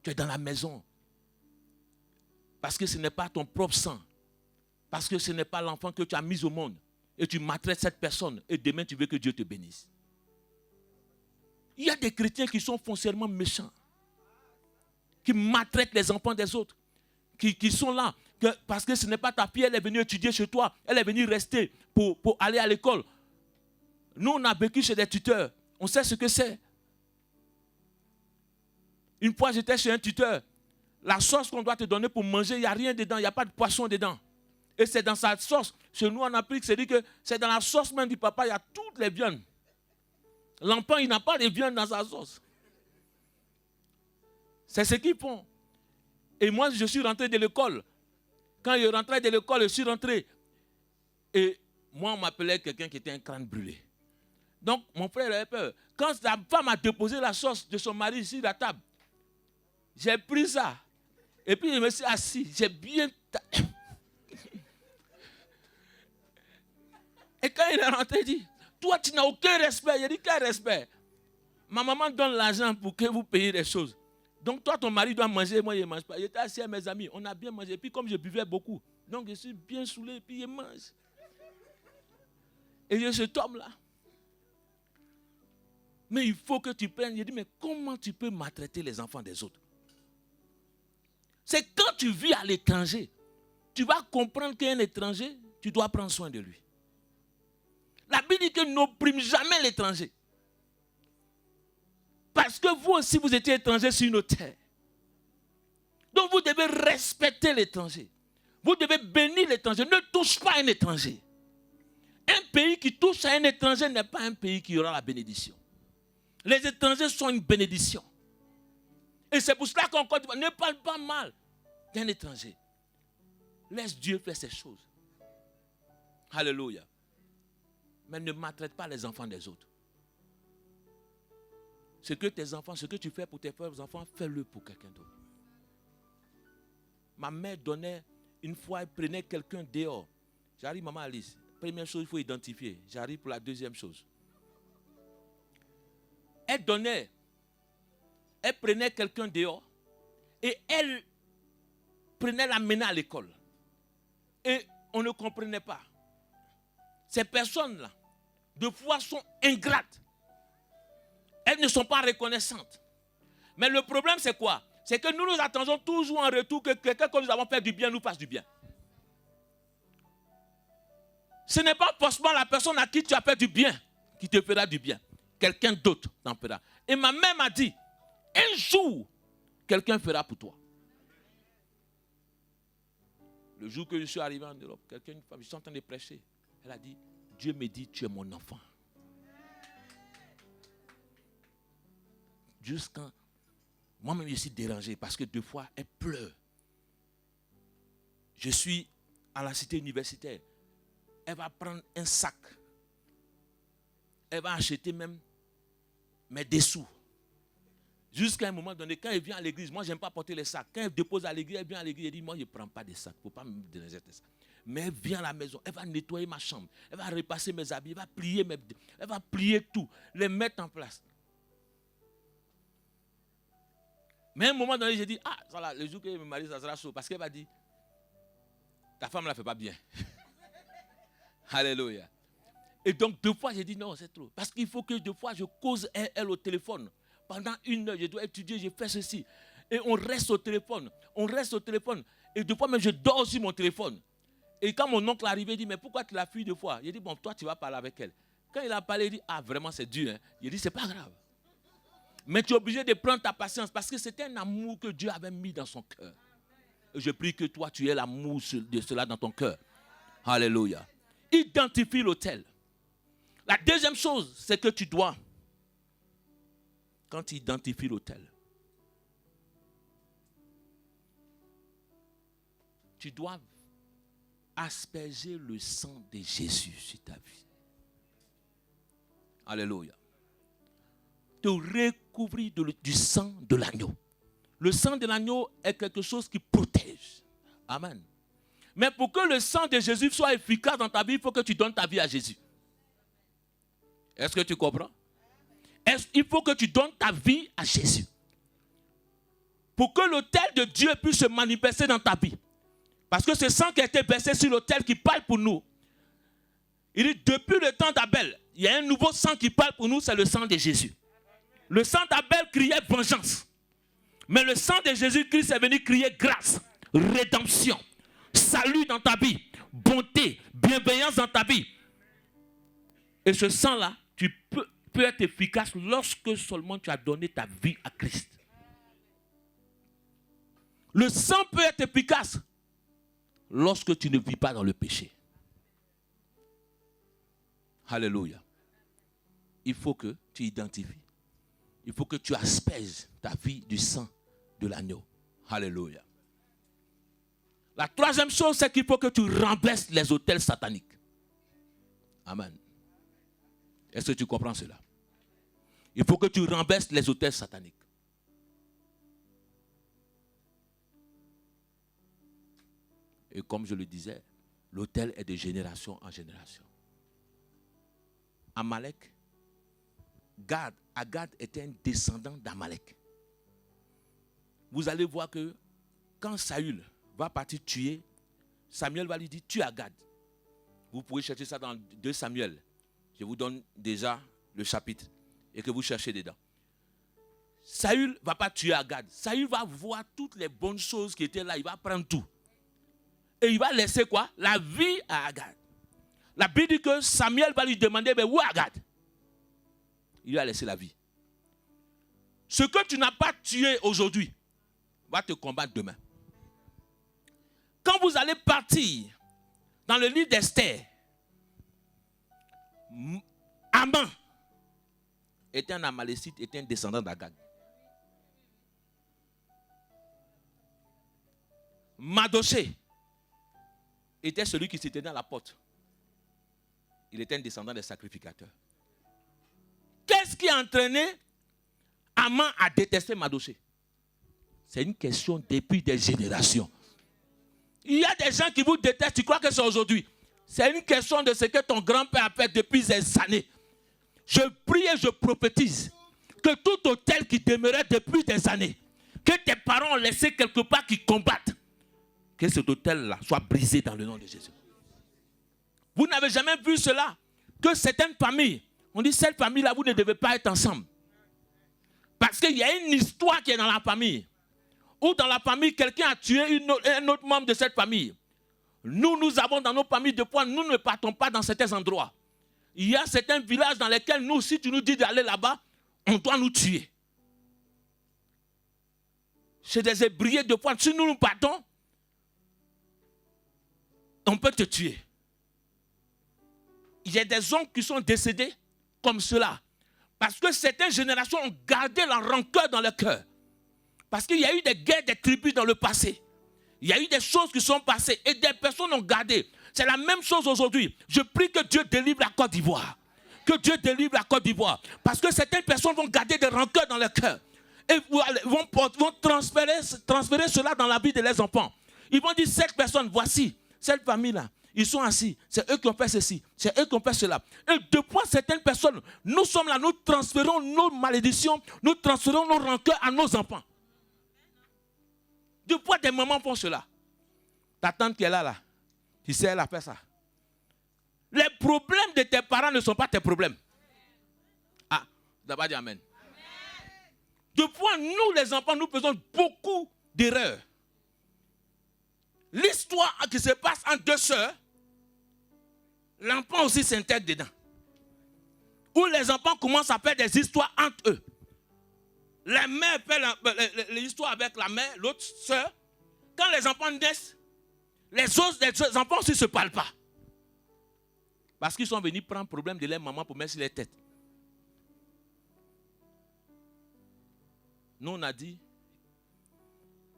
Tu es dans la maison parce que ce n'est pas ton propre sang, parce que ce n'est pas l'enfant que tu as mis au monde et tu maltraites cette personne et demain tu veux que Dieu te bénisse. Il y a des chrétiens qui sont foncièrement méchants, qui maltraitent les enfants des autres, qui sont là parce que ce n'est pas ta fille, elle est venue étudier chez toi, elle est venue rester pour aller à l'école. Nous, on a vécu chez des tuteurs, on sait ce que c'est. Une fois, j'étais chez un tuteur, la sauce qu'on doit te donner pour manger, il n'y a rien dedans, il n'y a pas de poisson dedans. Et c'est dans sa sauce. Chez nous, en Afrique, c'est dit que c'est dans la sauce même du papa, il y a toutes les viandes. L'enfant, il n'a pas de viande dans sa sauce. C'est ce qu'ils font. Et moi, je suis rentré de l'école. Quand je rentrais de l'école, je suis rentré. Et moi, on m'appelait quelqu'un qui était un crâne brûlé. Donc, mon frère avait peur. Quand la femme a déposé la sauce de son mari sur la table, j'ai pris ça. Et puis, je me suis assis. J'ai bien... Et quand il est rentré, il dit, toi, tu n'as aucun respect. J'ai dit, quel respect? Ma maman donne l'argent pour que vous payiez les choses. Donc, toi, ton mari doit manger, moi, je ne mange pas. J'étais assis avec mes amis, on a bien mangé. Et puis, comme je buvais beaucoup, donc je suis bien saoulé, et puis je mange. Et il y a cet homme-là. Mais il faut que tu prennes. Je dis, mais comment tu peux maltraiter les enfants des autres? C'est quand tu vis à l'étranger, tu vas comprendre qu'un étranger, tu dois prendre soin de lui. La Bible dit que n'opprime jamais l'étranger. Parce que vous aussi, vous étiez étranger sur une terre. Donc vous devez respecter l'étranger. Vous devez bénir l'étranger. Ne touche pas un étranger. Un pays qui touche à un étranger n'est pas un pays qui aura la bénédiction. Les étrangers sont une bénédiction. Et c'est pour cela qu'encore, ne parle pas mal d'un étranger. Laisse Dieu faire ses choses. Alléluia. Mais ne maltraite pas les enfants des autres. Ce que tes enfants, ce que tu fais pour tes frères enfants, fais-le pour quelqu'un d'autre. Ma mère donnait, une fois, elle prenait quelqu'un dehors. J'arrive, maman Alice. Première chose, il faut identifier. J'arrive pour la deuxième chose. Elle donnait, elle prenait quelqu'un dehors et elle prenait l'amener à l'école. Et on ne comprenait pas. Ces personnes-là, de fois, sont ingrates. Elles ne sont pas reconnaissantes. Mais le problème, c'est quoi? C'est que nous nous attendons toujours en retour que quelqu'un que nous avons fait du bien nous fasse du bien. Ce n'est pas forcément la personne à qui tu as fait du bien qui te fera du bien. Quelqu'un d'autre t'en fera. Et ma mère m'a dit, un jour, quelqu'un fera pour toi. Le jour que je suis arrivé en Europe, quelqu'un, une femme, je suis en train de prêcher. Elle a dit, Dieu me dit, tu es mon enfant. Jusqu'à moi-même, je suis dérangé parce que deux fois, elle pleure. Je suis à la cité universitaire. Elle va prendre un sac elle va acheter même mais des sous. Jusqu'à un moment donné, quand elle vient à l'église, moi, je n'aime pas porter les sacs. Quand elle dépose à l'église, elle vient à l'église, elle dit, moi, je ne prends pas des sacs. Il ne faut pas me donner des sacs. Mais elle vient à la maison, elle va nettoyer ma chambre, elle va repasser mes habits, elle va plier tout, les mettre en place. Mais à un moment donné, j'ai dit, ah, ça là, le jour que je me marie, ça sera chaud. Parce qu'elle va dire, ta femme ne la fait pas bien. Alléluia. Et donc, 2 fois, j'ai dit, non, c'est trop. Parce qu'il faut que 2 fois, je cause elle au téléphone. Pendant 1 heure, je dois étudier, je fais ceci. Et on reste au téléphone. Et 2 fois, même, je dors sur mon téléphone. Et quand mon oncle est arrivé, il dit, mais pourquoi tu l'as fui 2 fois? J'ai dit, bon, toi, tu vas parler avec elle. Quand il a parlé, il dit, ah, vraiment, c'est dur. Hein? Il dit, c'est pas grave. Mais tu es obligé de prendre ta patience parce que c'était un amour que Dieu avait mis dans son cœur. Et je prie que toi, tu aies l'amour de cela dans ton cœur. Alléluia. Identifie l'autel. La deuxième chose, c'est que tu dois, quand tu identifies l'autel, tu dois asperger le sang de Jésus sur ta vie. Alléluia. Te recouvrir du sang de l'agneau. Le sang de l'agneau est quelque chose qui protège. Amen. Mais pour que le sang de Jésus soit efficace dans ta vie, il faut que tu donnes ta vie à Jésus. Est-ce que tu comprends? Il faut que tu donnes ta vie à Jésus. Pour que l'autel de Dieu puisse se manifester dans ta vie. Parce que ce sang qui a été versé sur l'autel qui parle pour nous. Il dit, depuis le temps d'Abel, il y a un nouveau sang qui parle pour nous, c'est le sang de Jésus. Le sang d'Abel criait vengeance. Mais le sang de Jésus-Christ est venu crier grâce, rédemption, salut dans ta vie, bonté, bienveillance dans ta vie. Et ce sang-là, tu peux être efficace lorsque seulement tu as donné ta vie à Christ. Le sang peut être efficace lorsque tu ne vis pas dans le péché. Alléluia. Il faut que tu identifies. Il faut que tu asperges ta vie du sang de l'agneau. Alléluia. La troisième chose, c'est qu'il faut que tu renverses les autels sataniques. Amen. Est-ce que tu comprends cela? Il faut que tu renverses les autels sataniques. Et comme je le disais, l'autel est de génération en génération. Amalek, Agag était un descendant d'Amalek. Vous allez voir que quand Saül va partir tuer, Samuel va lui dire, tue Agag. Vous pouvez chercher ça dans 2 Samuel. Je vous donne déjà le chapitre et que vous cherchez dedans. Saül ne va pas tuer Agag. Saül va voir toutes les bonnes choses qui étaient là. Il va prendre tout. Et il va laisser quoi? La vie à Agag. La Bible dit que Samuel va lui demander, mais où est Agag? Il lui a laissé la vie. Ce que tu n'as pas tué aujourd'hui va te combattre demain. Quand vous allez partir dans le livre d'Esther, Aman était un Amalécite, était un descendant d'Agag. Mardochée était celui qui se tenait à la porte. Il était un descendant des sacrificateurs. Qu'est-ce qui a entraîné Aman à détester Mardochée? C'est une question depuis des générations. Il y a des gens qui vous détestent, tu crois que c'est aujourd'hui. C'est une question de ce que ton grand-père a fait depuis des années. Je prie et je prophétise que tout autel qui demeurait depuis des années, que tes parents ont laissé quelque part qui combattent, que cet autel-là soit brisé dans le nom de Jésus. Vous n'avez jamais vu cela, que certaines familles, on dit cette famille-là, vous ne devez pas être ensemble. Parce qu'il y a une histoire qui est dans la famille. Ou dans la famille, quelqu'un a tué un autre membre de cette famille. Nous avons dans nos familles de points, nous ne partons pas dans certains endroits. Il y a certains villages dans lesquels nous, si tu nous dis d'aller là-bas, on doit nous tuer. C'est des ébriers de points. Si nous partons, on peut te tuer. Il y a des hommes qui sont décédés comme cela. Parce que certaines générations ont gardé la rancœur dans leur cœur. Parce qu'il y a eu des guerres, des tribus dans le passé. Il y a eu des choses qui sont passées et des personnes ont gardé. C'est la même chose aujourd'hui. Je prie que Dieu délivre la Côte d'Ivoire. Que Dieu délivre la Côte d'Ivoire. Parce que certaines personnes vont garder des rancœurs dans leur cœur. Et vont transférer cela dans la vie de leurs enfants. Ils vont dire, cette personne, voici, cette famille-là, ils sont assis, c'est eux qui ont fait ceci, c'est eux qui ont fait cela. Et depuis certaines personnes, nous sommes là, nous transférons nos malédictions, nous transférons nos rancœurs à nos enfants. Depuis des mamans font cela. Ta tante qui est là, tu sais, elle a fait ça. Les problèmes de tes parents ne sont pas tes problèmes. Ah, d'abord dis amen. Depuis nous, les enfants, nous faisons beaucoup d'erreurs. L'histoire qui se passe entre deux sœurs, l'enfant aussi s'intègre dedans. Où les enfants commencent à faire des histoires entre eux. La mère fait l'histoire avec la mère, l'autre sœur. Quand les enfants naissent, les autres enfants aussi ne se parlent pas. Parce qu'ils sont venus prendre problème de leur maman pour mettre sur les têtes. Nous, on a dit,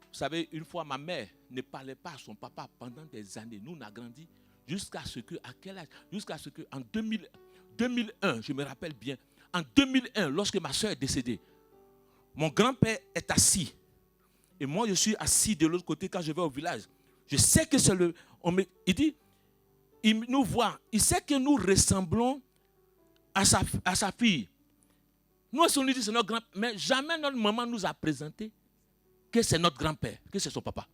vous savez, une fois, ma mère ne parlait pas à son papa pendant des années. Nous, on a grandi jusqu'à ce que, à quel âge? Jusqu'à ce que, en 2001, je me rappelle bien, en 2001, lorsque ma soeur est décédée, mon grand-père est assis. Et moi, je suis assis de l'autre côté quand je vais au village. Je sais que c'est le... il dit, il nous voit, il sait que nous ressemblons à sa fille. Nous, on nous dit c'est notre grand-père, mais jamais notre maman nous a présenté que c'est notre grand-père, que c'est son papa.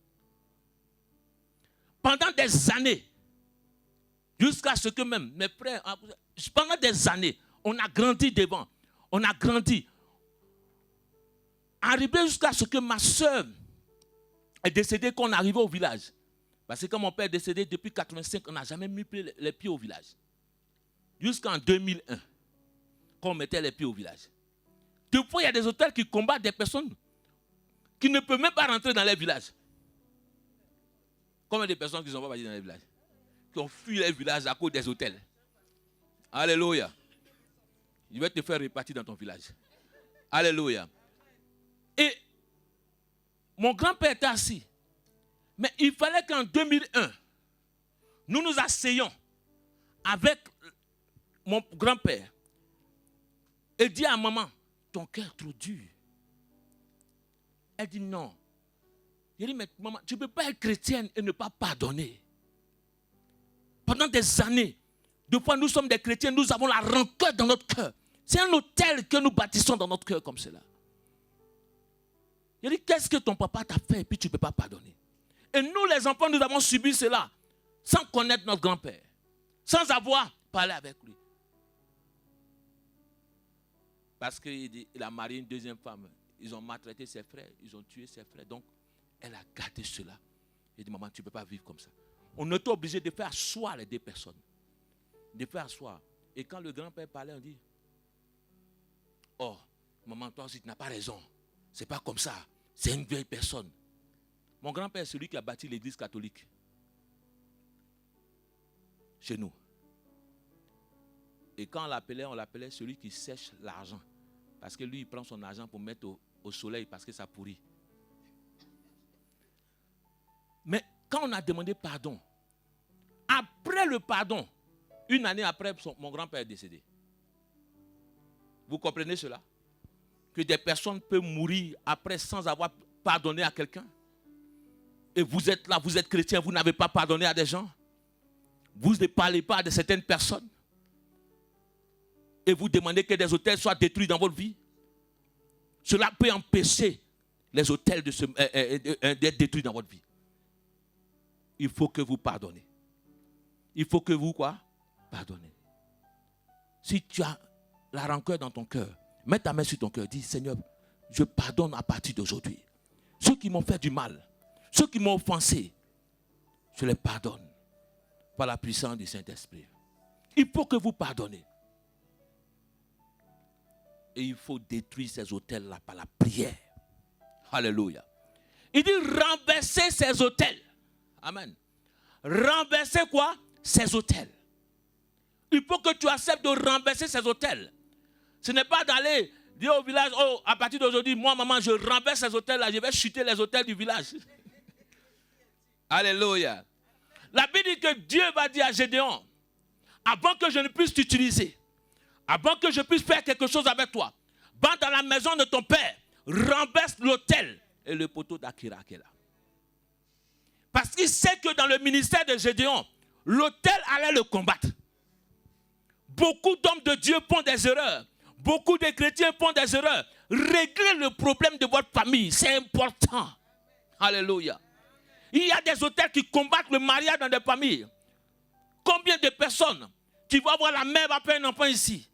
Pendant des années, jusqu'à ce que même mes frères, pendant des années, on a grandi devant, on a grandi. Arrivé jusqu'à ce que ma soeur est décédée quand on est arrivé au village. Parce que quand mon père est décédé depuis 1985, on n'a jamais mis les pieds au village. Jusqu'en 2001, quand on mettait les pieds au village. Depuis, il y a des hôtels qui combattent des personnes qui ne peuvent même pas rentrer dans les villages. Combien de personnes qui ne sont pas parties dans les villages? Qui ont fui les villages à cause des hôtels. Alléluia. Je vais te faire répartir dans ton village. Alléluia. Et mon grand-père était assis. Mais il fallait qu'en 2001, nous nous asseyions avec mon grand-père et dit à maman, ton cœur est trop dur. Elle dit non. Il dit, mais maman, tu ne peux pas être chrétienne et ne pas pardonner. Pendant des années, deux fois nous sommes des chrétiens, nous avons la rancœur dans notre cœur. C'est un autel que nous bâtissons dans notre cœur comme cela. Il dit, qu'est-ce que ton papa t'a fait et puis tu ne peux pas pardonner? Et nous, les enfants, nous avons subi cela sans connaître notre grand-père, sans avoir parlé avec lui. Parce qu'il a marié une deuxième femme. Ils ont maltraité ses frères, ils ont tué ses frères. Donc, elle a gardé cela. Il dit, maman, tu ne peux pas vivre comme ça. On était obligé de faire asseoir les deux personnes. De faire asseoir. Et quand le grand-père parlait, on dit, oh, maman, toi aussi, tu n'as pas raison. Ce n'est pas comme ça. C'est une vieille personne. Mon grand-père, c'est celui qui a bâti l'église catholique. Chez nous. Et quand on l'appelait celui qui sèche l'argent. Parce que lui, il prend son argent pour mettre au soleil parce que ça pourrit. Mais quand on a demandé pardon, après le pardon, une année après, mon grand-père est décédé. Vous comprenez cela? Que des personnes peuvent mourir après sans avoir pardonné à quelqu'un. Et vous êtes là, vous êtes chrétien, vous n'avez pas pardonné à des gens. Vous ne parlez pas de certaines personnes. Et vous demandez que des hôtels soient détruits dans votre vie. Cela peut empêcher les hôtels d'être détruits dans votre vie. Il faut que vous pardonnez. Il faut que vous quoi? Pardonnez. Si tu as la rancœur dans ton cœur, mets ta main sur ton cœur, dis Seigneur, je pardonne à partir d'aujourd'hui. Ceux qui m'ont fait du mal, ceux qui m'ont offensé, je les pardonne par la puissance du Saint-Esprit. Il faut que vous pardonnez. Et il faut détruire ces hôtels-là par la prière. Alléluia. Il dit renverser ces hôtels. Amen. Renverser quoi? Ces hôtels. Il faut que tu acceptes de renverser ces hôtels. Ce n'est pas d'aller dire au village, oh, à partir d'aujourd'hui, moi, maman, je renverse ces hôtels-là, je vais chuter les hôtels du village. Alléluia. La Bible dit que Dieu va dire à Gédéon, avant que je ne puisse t'utiliser, Avant que je puisse faire quelque chose avec toi, va dans la maison de ton père, renverse l'autel et le poteau d'Akira qui est là. Parce qu'il sait que dans le ministère de Gédéon, l'autel allait le combattre. Beaucoup d'hommes de Dieu font des erreurs. Beaucoup de chrétiens font des erreurs. Réglez le problème de votre famille, c'est important. Alléluia. Il y a des autels qui combattent le mariage dans des familles. Combien de personnes qui vont voir la mère va faire un enfant ici,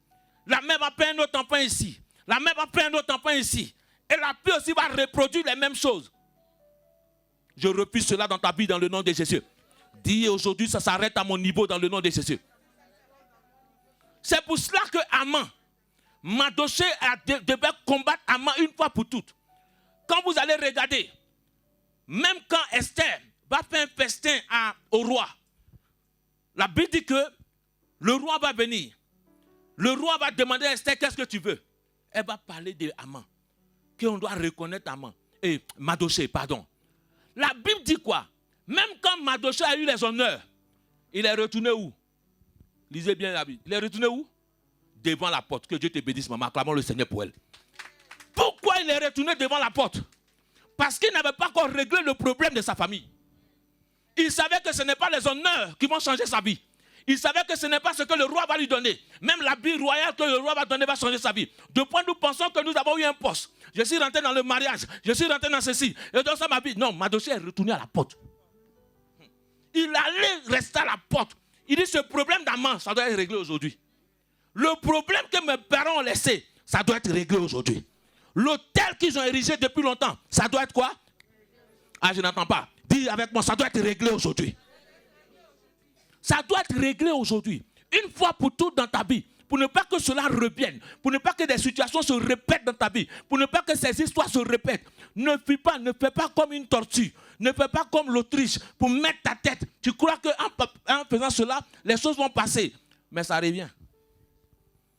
la mère va faire un autre enfant ici, la mère va faire un autre enfant ici, et la fille aussi va reproduire les mêmes choses. Je refuse cela dans ta vie dans le nom de Jésus. Dis aujourd'hui, ça s'arrête à mon niveau dans le nom de Jésus. C'est pour cela que Haman, Mardochée devait combattre Haman une fois pour toutes. Quand vous allez regarder, même quand Esther va faire un festin au roi, la Bible dit que le roi va venir. Le roi va demander à Esther, qu'est-ce que tu veux? Elle va parler de Haman, qu'on doit reconnaître Haman. Et Mardochée, pardon. La Bible dit quoi? Même quand Mardochée a eu les honneurs, il est retourné où? Lisez bien la Bible. Il est retourné où? Devant la porte. Que Dieu te bénisse, maman. Acclamons le Seigneur pour elle. Pourquoi il est retourné devant la porte? Parce qu'il n'avait pas encore réglé le problème de sa famille. Il savait que ce n'est pas les honneurs qui vont changer sa vie. Il savait que ce n'est pas ce que le roi va lui donner. Même l'habit royal que le roi va donner va changer sa vie. De point nous pensons que nous avons eu un poste. Je suis rentré dans le mariage. Je suis rentré dans ceci. Et dans ça, ma vie. Non, Mardochée est retourné à la porte. Il allait rester à la porte. Il dit, ce problème d'Haman, ça doit être réglé aujourd'hui. Le problème que mes parents ont laissé, ça doit être réglé aujourd'hui. L'hôtel qu'ils ont érigé depuis longtemps, ça doit être quoi? Ah, je n'entends pas. Dis avec moi, ça doit être réglé aujourd'hui. Ça doit être réglé aujourd'hui. Une fois pour toutes dans ta vie. Pour ne pas que cela revienne. Pour ne pas que des situations se répètent dans ta vie. Pour ne pas que ces histoires se répètent. Ne fais pas comme une tortue. Ne fais pas comme l'Autriche pour mettre ta tête. Tu crois qu'en faisant cela, les choses vont passer. Mais ça revient.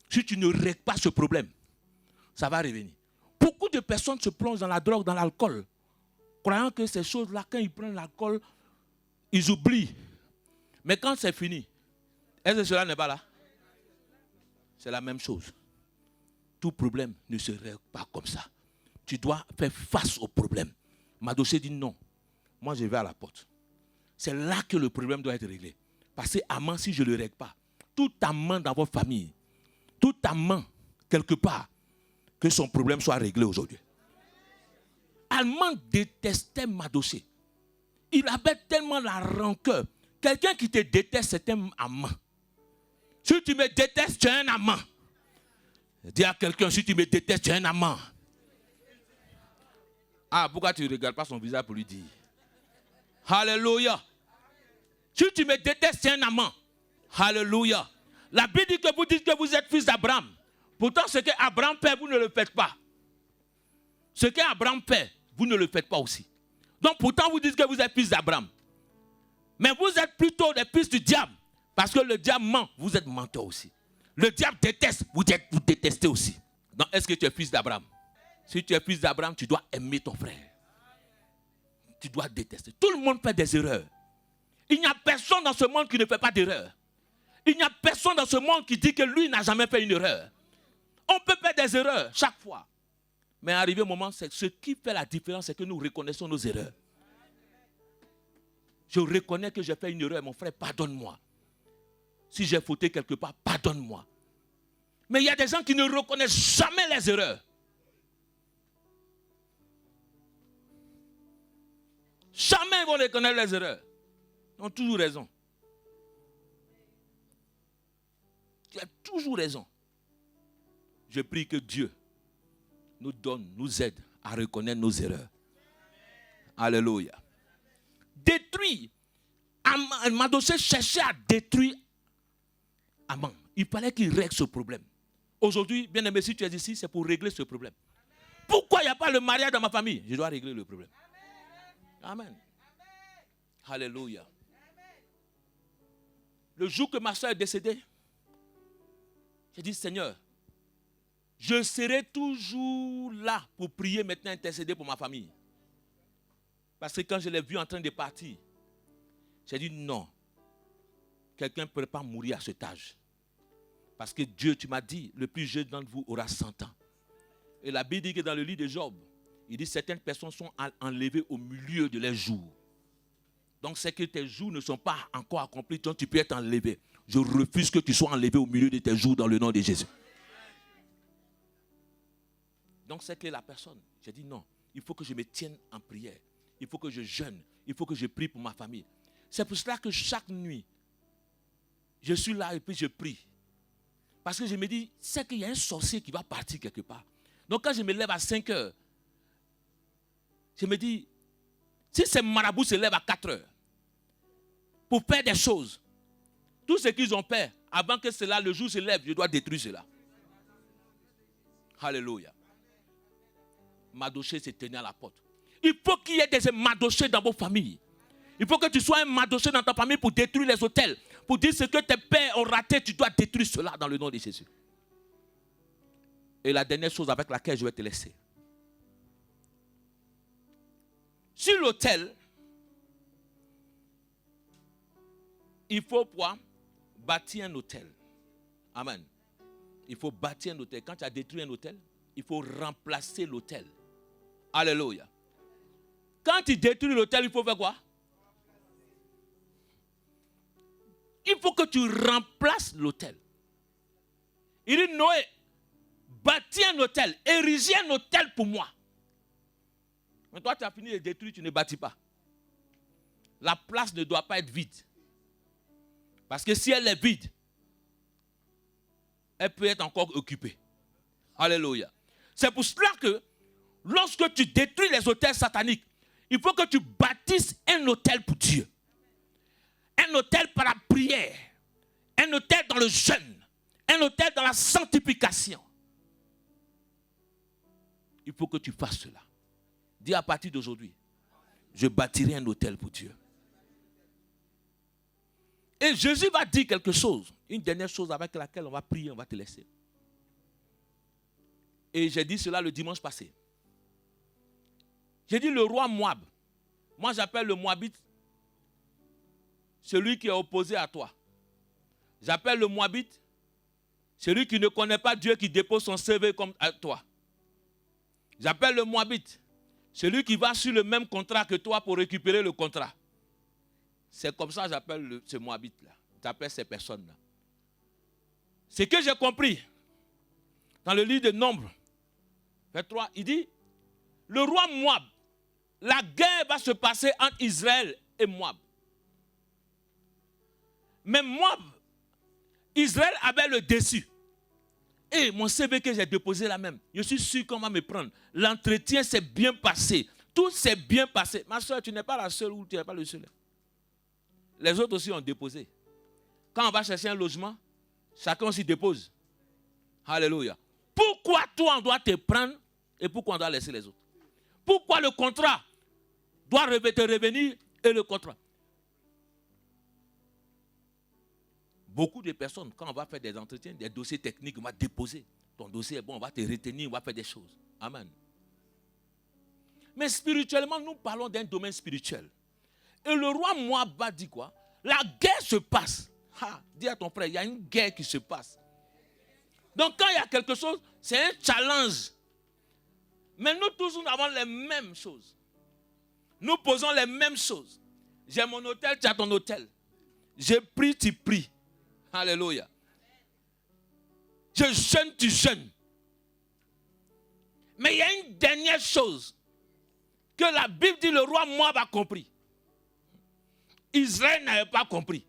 Si tu ne règles pas ce problème, ça va revenir. Beaucoup de personnes se plongent dans la drogue, dans l'alcool, croyant que ces choses-là, quand ils prennent l'alcool, ils oublient. Mais quand c'est fini, est-ce que cela n'est pas là? C'est la même chose. Tout problème ne se règle pas comme ça. Tu dois faire face au problème. Mardochée dit non. Moi, je vais à la porte. C'est là que le problème doit être réglé. Parce que Haman, si je ne le règle pas, tout Haman dans votre famille, tout Haman, quelque part, que son problème soit réglé aujourd'hui. Haman détestait Mardochée. Il avait tellement la rancœur. Quelqu'un qui te déteste, c'est un Haman. Si tu me détestes, tu es un Haman. Dis à quelqu'un, si tu me détestes, tu es un Haman. Ah, pourquoi tu ne regardes pas son visage pour lui dire? Alléluia. Si tu me détestes, tu es un Haman. Alléluia. La Bible dit que vous dites que vous êtes fils d'Abraham. Pourtant, ce qu'Abraham fait, vous ne le faites pas. Ce qu'Abraham fait, vous ne le faites pas aussi. Donc, pourtant, vous dites que vous êtes fils d'Abraham. Mais vous êtes plutôt des fils du diable. Parce que le diable ment, vous êtes menteur aussi. Le diable déteste, vous détestez aussi. Donc, est-ce que tu es fils d'Abraham? Si tu es fils d'Abraham, tu dois aimer ton frère. Tu dois détester. Tout le monde fait des erreurs. Il n'y a personne dans ce monde qui ne fait pas d'erreur. Il n'y a personne dans ce monde qui dit que lui n'a jamais fait une erreur. On peut faire des erreurs chaque fois. Mais arrivé au moment, ce qui fait la différence, c'est que nous reconnaissons nos erreurs. Je reconnais que j'ai fait une erreur, mon frère, pardonne-moi. Si j'ai fauté quelque part, pardonne-moi. Mais il y a des gens qui ne reconnaissent jamais les erreurs. Jamais ils vont reconnaître les erreurs. Ils ont toujours raison. Tu as toujours raison. Je prie que Dieu nous donne, nous aide à reconnaître nos erreurs. Alléluia. Détruire. Mardochée cherchait à détruire Haman. Il fallait qu'il règle ce problème. Aujourd'hui, bien aimé, si tu es ici, c'est pour régler ce problème. Pourquoi il n'y a pas le mariage dans ma famille? Je dois régler le problème. Amen. Alléluia. Le jour que ma soeur est décédée, j'ai dit, Seigneur, je serai toujours là pour prier, maintenant intercéder pour ma famille. Parce que quand je l'ai vu en train de partir, j'ai dit non. Quelqu'un ne peut pas mourir à cet âge. Parce que Dieu, tu m'as dit, le plus jeune d'entre vous aura 100 ans. Et la Bible dit que dans le livre de Job, il dit que certaines personnes sont enlevées au milieu de leurs jours. Donc c'est que tes jours ne sont pas encore accomplis, donc tu peux être enlevé. Je refuse que tu sois enlevé au milieu de tes jours dans le nom de Jésus. Donc c'est que la personne, j'ai dit non, il faut que je me tienne en prière. Il faut que je jeûne. Il faut que je prie pour ma famille. C'est pour cela que chaque nuit, je suis là et puis je prie. Parce que je me dis, c'est qu'il y a un sorcier qui va partir quelque part. Donc quand je me lève à 5 heures, je me dis, si ces marabouts se lèvent à 4 heures pour faire des choses, tout ce qu'ils ont fait, avant que cela, le jour se lève, je dois détruire cela. Alléluia. Madoché s'est tenu à la porte. Il faut qu'il y ait des madochés dans vos familles. Il faut que tu sois un madoché dans ta famille pour détruire les hôtels. Pour dire ce que tes pères ont raté, tu dois détruire cela dans le nom de Jésus. Et la dernière chose avec laquelle je vais te laisser. Sur l'autel, il faut pouvoir bâtir un hôtel. Amen. Il faut bâtir un hôtel. Quand tu as détruit un hôtel, il faut remplacer l'hôtel. Alléluia. Quand tu détruis l'hôtel, il faut faire quoi? Il faut que tu remplaces l'hôtel. Il dit Noé, bâtis un hôtel, érigez un hôtel pour moi. Mais toi, tu as fini de détruire, tu ne bâtis pas. La place ne doit pas être vide. Parce que si elle est vide, elle peut être encore occupée. Alléluia. C'est pour cela que lorsque tu détruis les hôtels sataniques, il faut que tu bâtisses un hôtel pour Dieu. Un hôtel par la prière. Un hôtel dans le jeûne. Un hôtel dans la sanctification. Il faut que tu fasses cela. Dis à partir d'aujourd'hui, je bâtirai un hôtel pour Dieu. Et Jésus va dire quelque chose. Une dernière chose avec laquelle on va prier, on va te laisser. Et j'ai dit cela le dimanche passé. J'ai dit le roi Moab. Moi j'appelle le Moabite celui qui est opposé à toi. J'appelle le Moabite celui qui ne connaît pas Dieu, qui dépose son CV comme à toi. J'appelle le Moabite celui qui va sur le même contrat que toi pour récupérer le contrat. C'est comme ça que j'appelle ce Moabite-là. J'appelle ces personnes-là. Ce que j'ai compris dans le livre de Nombres, verset 3, il dit, le roi Moab, la guerre va se passer entre Israël et Moab. Mais Moab, Israël avait le dessus. Et mon CV que j'ai déposé là même, je suis sûr qu'on va me prendre. L'entretien s'est bien passé. Tout s'est bien passé. Ma soeur, tu n'es pas la seule ou tu n'es pas le seul. Les autres aussi ont déposé. Quand on va chercher un logement, chacun aussi dépose. Alléluia. Pourquoi toi on doit te prendre et pourquoi on doit laisser les autres? Pourquoi le contrat doit te revenir et le contrat? Beaucoup de personnes, quand on va faire des entretiens, des dossiers techniques, on va déposer. Ton dossier est bon, on va te retenir, on va faire des choses. Amen. Mais spirituellement, nous parlons d'un domaine spirituel. Et le roi Moab va dire quoi? La guerre se passe. Dis à ton frère, il y a une guerre qui se passe. Donc quand il y a quelque chose, c'est un challenge. Mais nous tous, nous avons les mêmes choses. Nous posons les mêmes choses. J'ai mon hôtel, tu as ton hôtel. Je prie, tu pries. Alléluia. Je jeûne, tu jeûnes. Mais il y a une dernière chose que la Bible dit, le roi Moab a compris. Israël n'avait pas compris.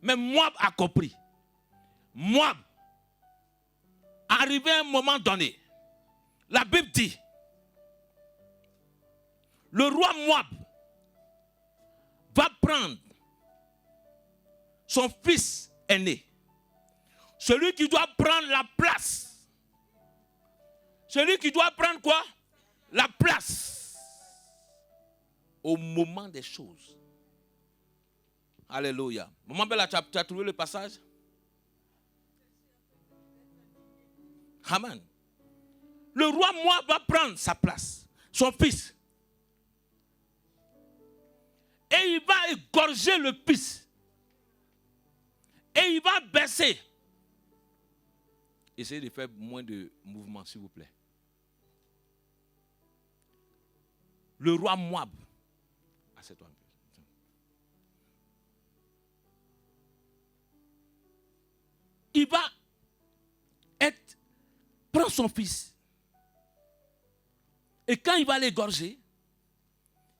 Mais Moab a compris. Moab, arrivé à un moment donné, la Bible dit, le roi Moab va prendre son fils aîné, celui qui doit prendre la place. Celui qui doit prendre quoi? La place. Au moment des choses. Alléluia. Maman Bella, tu as trouvé le passage? Amen. Le roi Moab va prendre sa place, son fils. Et il va égorger le fils. Et il va baisser Essayez de faire moins de mouvements, s'il vous plaît. Le roi Moab. Assieds-toi un peu. Il va prendre son fils. Et quand il va l'égorger,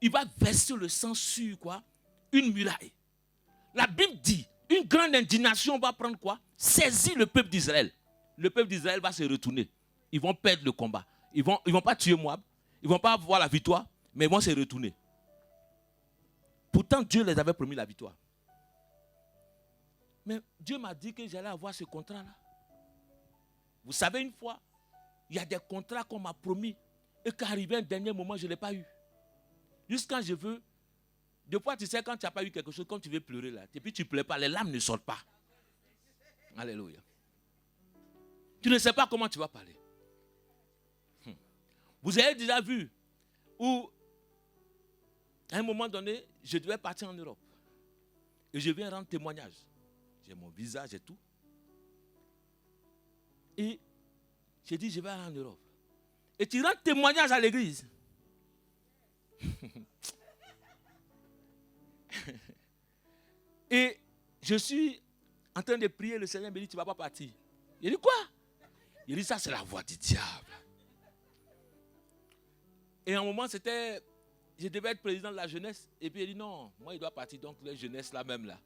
il va verser le sang sur quoi? Une muraille. La Bible dit, une grande indignation va prendre quoi? Saisir le peuple d'Israël. Le peuple d'Israël va se retourner. Ils vont perdre le combat. Ils vont pas tuer Moab. Ils ne vont pas avoir la victoire, mais ils vont se retourner. Pourtant, Dieu les avait promis la victoire. Mais Dieu m'a dit que j'allais avoir ce contrat-là. Vous savez, une fois, il y a des contrats qu'on m'a promis et qu'arrivé un dernier moment, je ne l'ai pas eu. Jusqu'à quand je veux. Des fois, tu sais, quand tu n'as pas eu quelque chose, quand tu veux pleurer là, et puis tu ne pleures pas, les larmes ne sortent pas. Alléluia. Tu ne sais pas comment tu vas parler. Vous avez déjà vu où, à un moment donné, je devais partir en Europe. Et je viens rendre témoignage. J'ai mon visa, j'ai tout. Et j'ai dit, je vais aller en Europe. Et tu rends témoignage à l'église. Et je suis en train de prier, le Seigneur me dit, tu ne vas pas partir. Il dit, quoi? Il dit, ça c'est la voix du diable. Et à un moment, je devais être président de la jeunesse. Et puis il dit, non, moi il doit partir, donc la jeunesse là même là.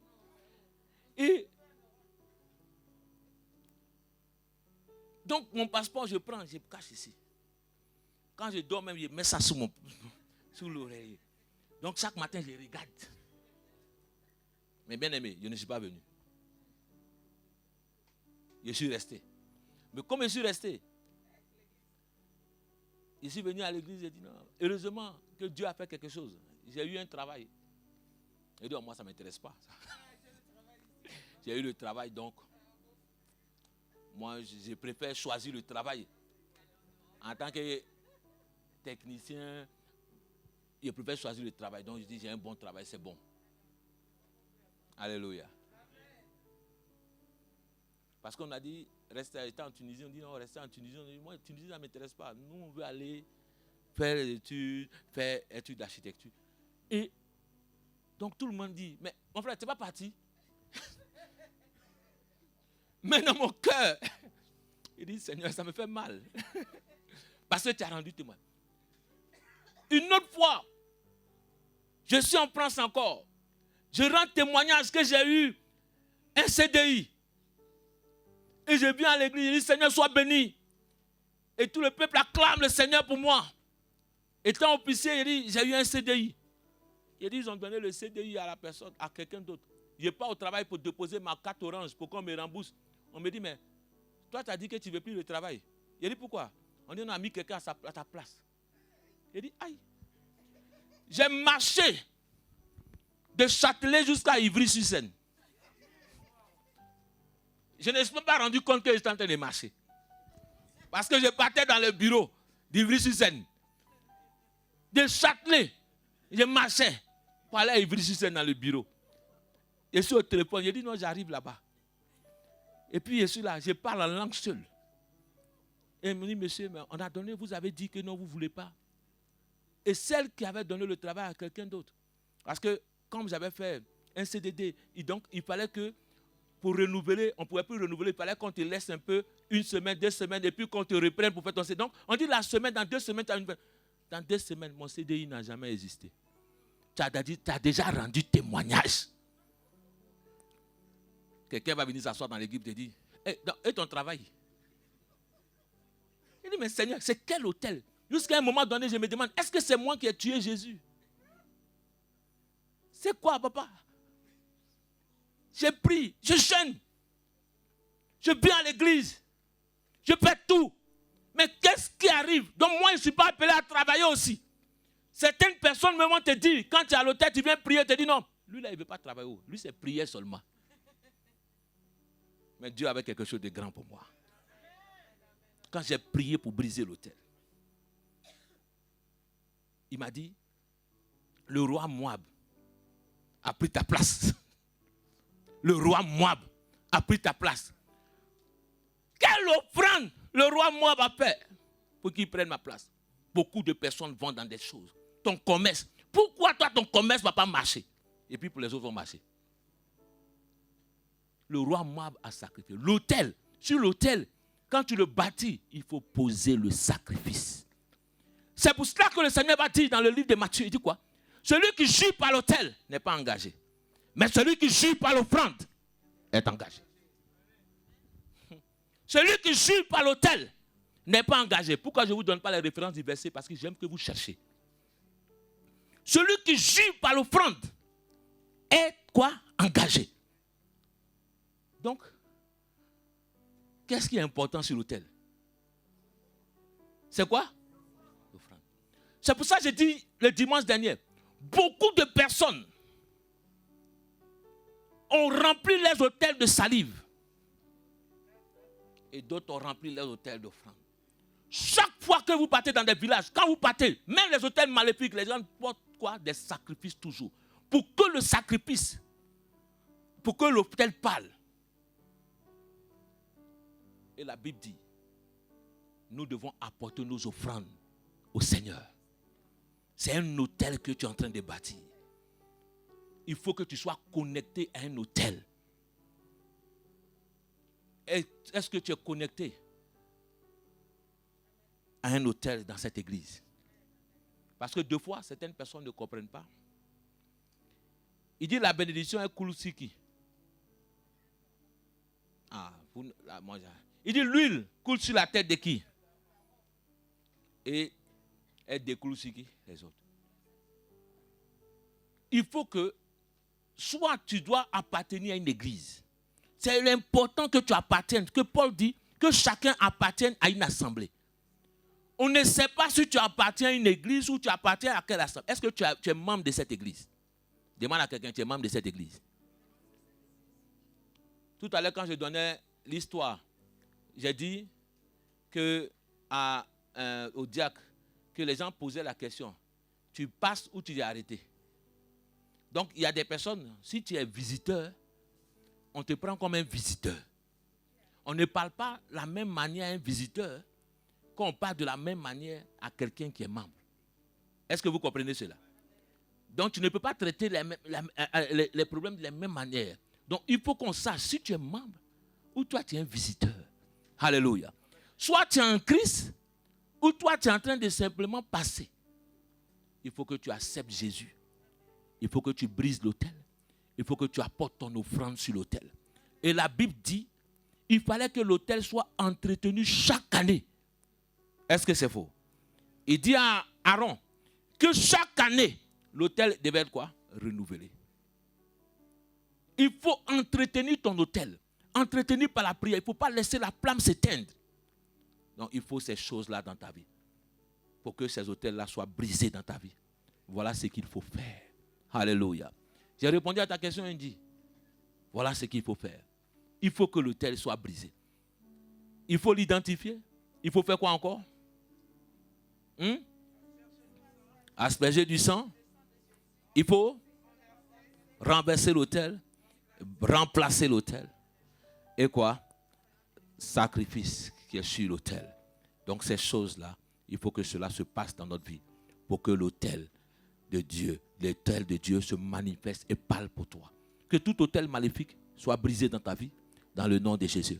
Et donc mon passeport, je prends, je cache ici. Quand je dors même, je mets ça sous l'oreille. Donc chaque matin, je regarde. Mais bien aimé, je ne suis pas venu. Je suis resté. Mais comme je suis resté, je suis venu à l'église et dit non. Heureusement que Dieu a fait quelque chose. J'ai eu un travail. Et donc moi, ça ne m'intéresse pas. J'ai eu le travail, donc moi, je préfère choisir le travail. En tant que technicien, je préfère choisir le travail. Donc je dis, j'ai un bon travail, c'est bon. Alléluia. Parce qu'on a dit, rester en Tunisie, on dit non, rester en Tunisie. On dit, moi, Tunisie, ça ne m'intéresse pas. Nous, on veut aller faire des études, faire études d'architecture. Et donc tout le monde dit, mais mon frère, tu n'es pas parti. Mais dans mon cœur, il dit, Seigneur, ça me fait mal. Parce que tu as rendu témoin. Une autre fois, je suis en France encore. Je rends témoignage que j'ai eu un CDI. Et je viens à l'église, je dis, Seigneur, sois béni. Et tout le peuple acclame le Seigneur pour moi. Étant officier, il dit, j'ai eu un CDI. Il dit, ils ont donné le CDI à la personne, à quelqu'un d'autre. Je n'ai pas au travail pour déposer ma carte orange pour qu'on me rembourse. On me dit, mais toi, tu as dit que tu ne veux plus le travail. Il dit, pourquoi? On dit, on a mis quelqu'un à ta place. Il dit, aïe. J'ai marché de Châtelet jusqu'à Ivry-sur-Seine. Je ne me suis pas rendu compte que j'étais en train de marcher. Parce que je partais dans le bureau d'Ivry-sur-Seine. De Châtelet, je marchais pour aller à Ivry-sur-Seine dans le bureau. Je suis au téléphone, je dis non, j'arrive là-bas. Et puis je suis là, je parle en langue seule. Et il me dit, monsieur, mais on a donné, vous avez dit que non, vous ne voulez pas. Et celle qui avait donné le travail à quelqu'un d'autre. Parce que comme j'avais fait un CDD, et donc il fallait que pour renouveler, on ne pouvait plus renouveler, il fallait qu'on te laisse un peu, 1 semaine, 2 semaines, et puis qu'on te reprenne pour faire ton CDD. Donc on dit la semaine, dans 2 semaines, tu as une... Dans 2 semaines, mon CDI n'a jamais existé. Tu as déjà rendu témoignage. Quelqu'un va venir s'asseoir dans l'équipe et te dire, et ton travail? Il dit, mais Seigneur, c'est quel hôtel? Jusqu'à un moment donné, je me demande, est-ce que c'est moi qui ai tué Jésus? C'est quoi, papa? Je prie, je jeûne, je viens à l'église, je fais tout. Mais qu'est-ce qui arrive? Donc moi, je ne suis pas appelé à travailler aussi. Certaines personnes me vont te dire, quand tu es à l'hôtel, tu viens prier, tu te dis non. Lui, là, il ne veut pas travailler. Lui, c'est prier seulement. Mais Dieu avait quelque chose de grand pour moi. Quand j'ai prié pour briser l'autel, il m'a dit, le roi Moab a pris ta place. Le roi Moab a pris ta place. Quel l'offrande, le roi Moab a fait pour qu'il prenne ma place. Beaucoup de personnes vont dans des choses. Ton commerce. Pourquoi toi, ton commerce ne va pas marcher? Et puis pour les autres, vont marcher. Le roi Moab a sacrifié. L'autel, sur l'autel, quand tu le bâtis, il faut poser le sacrifice. C'est pour cela que le Seigneur va dire dans le livre de Matthieu, il dit quoi? Celui qui jure par l'autel n'est pas engagé. Mais celui qui jure par l'offrande est engagé. Celui qui jure par l'autel n'est pas engagé. Pourquoi je ne vous donne pas les références du verset? Parce que j'aime que vous cherchiez. Celui qui jure par l'offrande est quoi? Engagé. Donc, qu'est-ce qui est important sur l'autel? C'est quoi? L'offrande. C'est pour ça que j'ai dit le dimanche dernier, beaucoup de personnes ont rempli les autels de salive. Et d'autres ont rempli les autels d'offrande. Chaque fois que vous partez dans des villages, quand vous partez, même les autels maléfiques, les gens portent quoi? Des sacrifices toujours. Pour que le sacrifice, pour que l'autel parle. Et la Bible dit, nous devons apporter nos offrandes au Seigneur. C'est un autel que tu es en train de bâtir. Il faut que tu sois connecté à un autel. Est-ce que tu es connecté à un autel dans cette église? Parce que deux fois, certaines personnes ne comprennent pas. Il dit la bénédiction est Koulousiki. Il dit l'huile coule sur la tête de qui? Et elle découle sur qui? Les autres. Il faut que, soit tu dois appartenir à une église. C'est important que tu appartiennes, que Paul dit, que chacun appartienne à une assemblée. On ne sait pas si tu appartiens à une église ou tu appartiens à quelle assemblée. Est-ce que tu es membre de cette église? Demande à quelqu'un, tu es membre de cette église. Tout à l'heure, quand je donnais l'histoire, j'ai dit que au diacre, que les gens posaient la question, tu passes ou tu es arrêté? Donc, il y a des personnes, si tu es visiteur, on te prend comme un visiteur. On ne parle pas de la même manière à un visiteur qu'on parle de la même manière à quelqu'un qui est membre. Est-ce que vous comprenez cela? Donc, tu ne peux pas traiter les problèmes de la même manière. Donc, il faut qu'on sache si tu es membre ou toi, tu es un visiteur. Alléluia. Soit tu es en Christ ou toi, tu es en train de simplement passer. Il faut que tu acceptes Jésus. Il faut que tu brises l'autel. Il faut que tu apportes ton offrande sur l'autel. Et la Bible dit, il fallait que l'autel soit entretenu chaque année. Est-ce que c'est faux? Il dit à Aaron que chaque année, l'autel devait être quoi? Renouvelé. Il faut entretenir ton autel. Entretenir par la prière. Il ne faut pas laisser la flamme s'éteindre. Donc, il faut ces choses-là dans ta vie. Pour que ces autels-là soient brisés dans ta vie. Voilà ce qu'il faut faire. Alléluia. J'ai répondu à ta question, Indy. Voilà ce qu'il faut faire. Il faut que l'autel soit brisé. Il faut l'identifier. Il faut faire quoi encore? Asperger du sang. Il faut renverser l'autel. Remplacer l'autel. Et quoi? Sacrifice qui est sur l'autel. Donc ces choses-là, il faut que cela se passe dans notre vie. Pour que l'autel de Dieu se manifeste et parle pour toi. Que tout autel maléfique soit brisé dans ta vie, dans le nom de Jésus.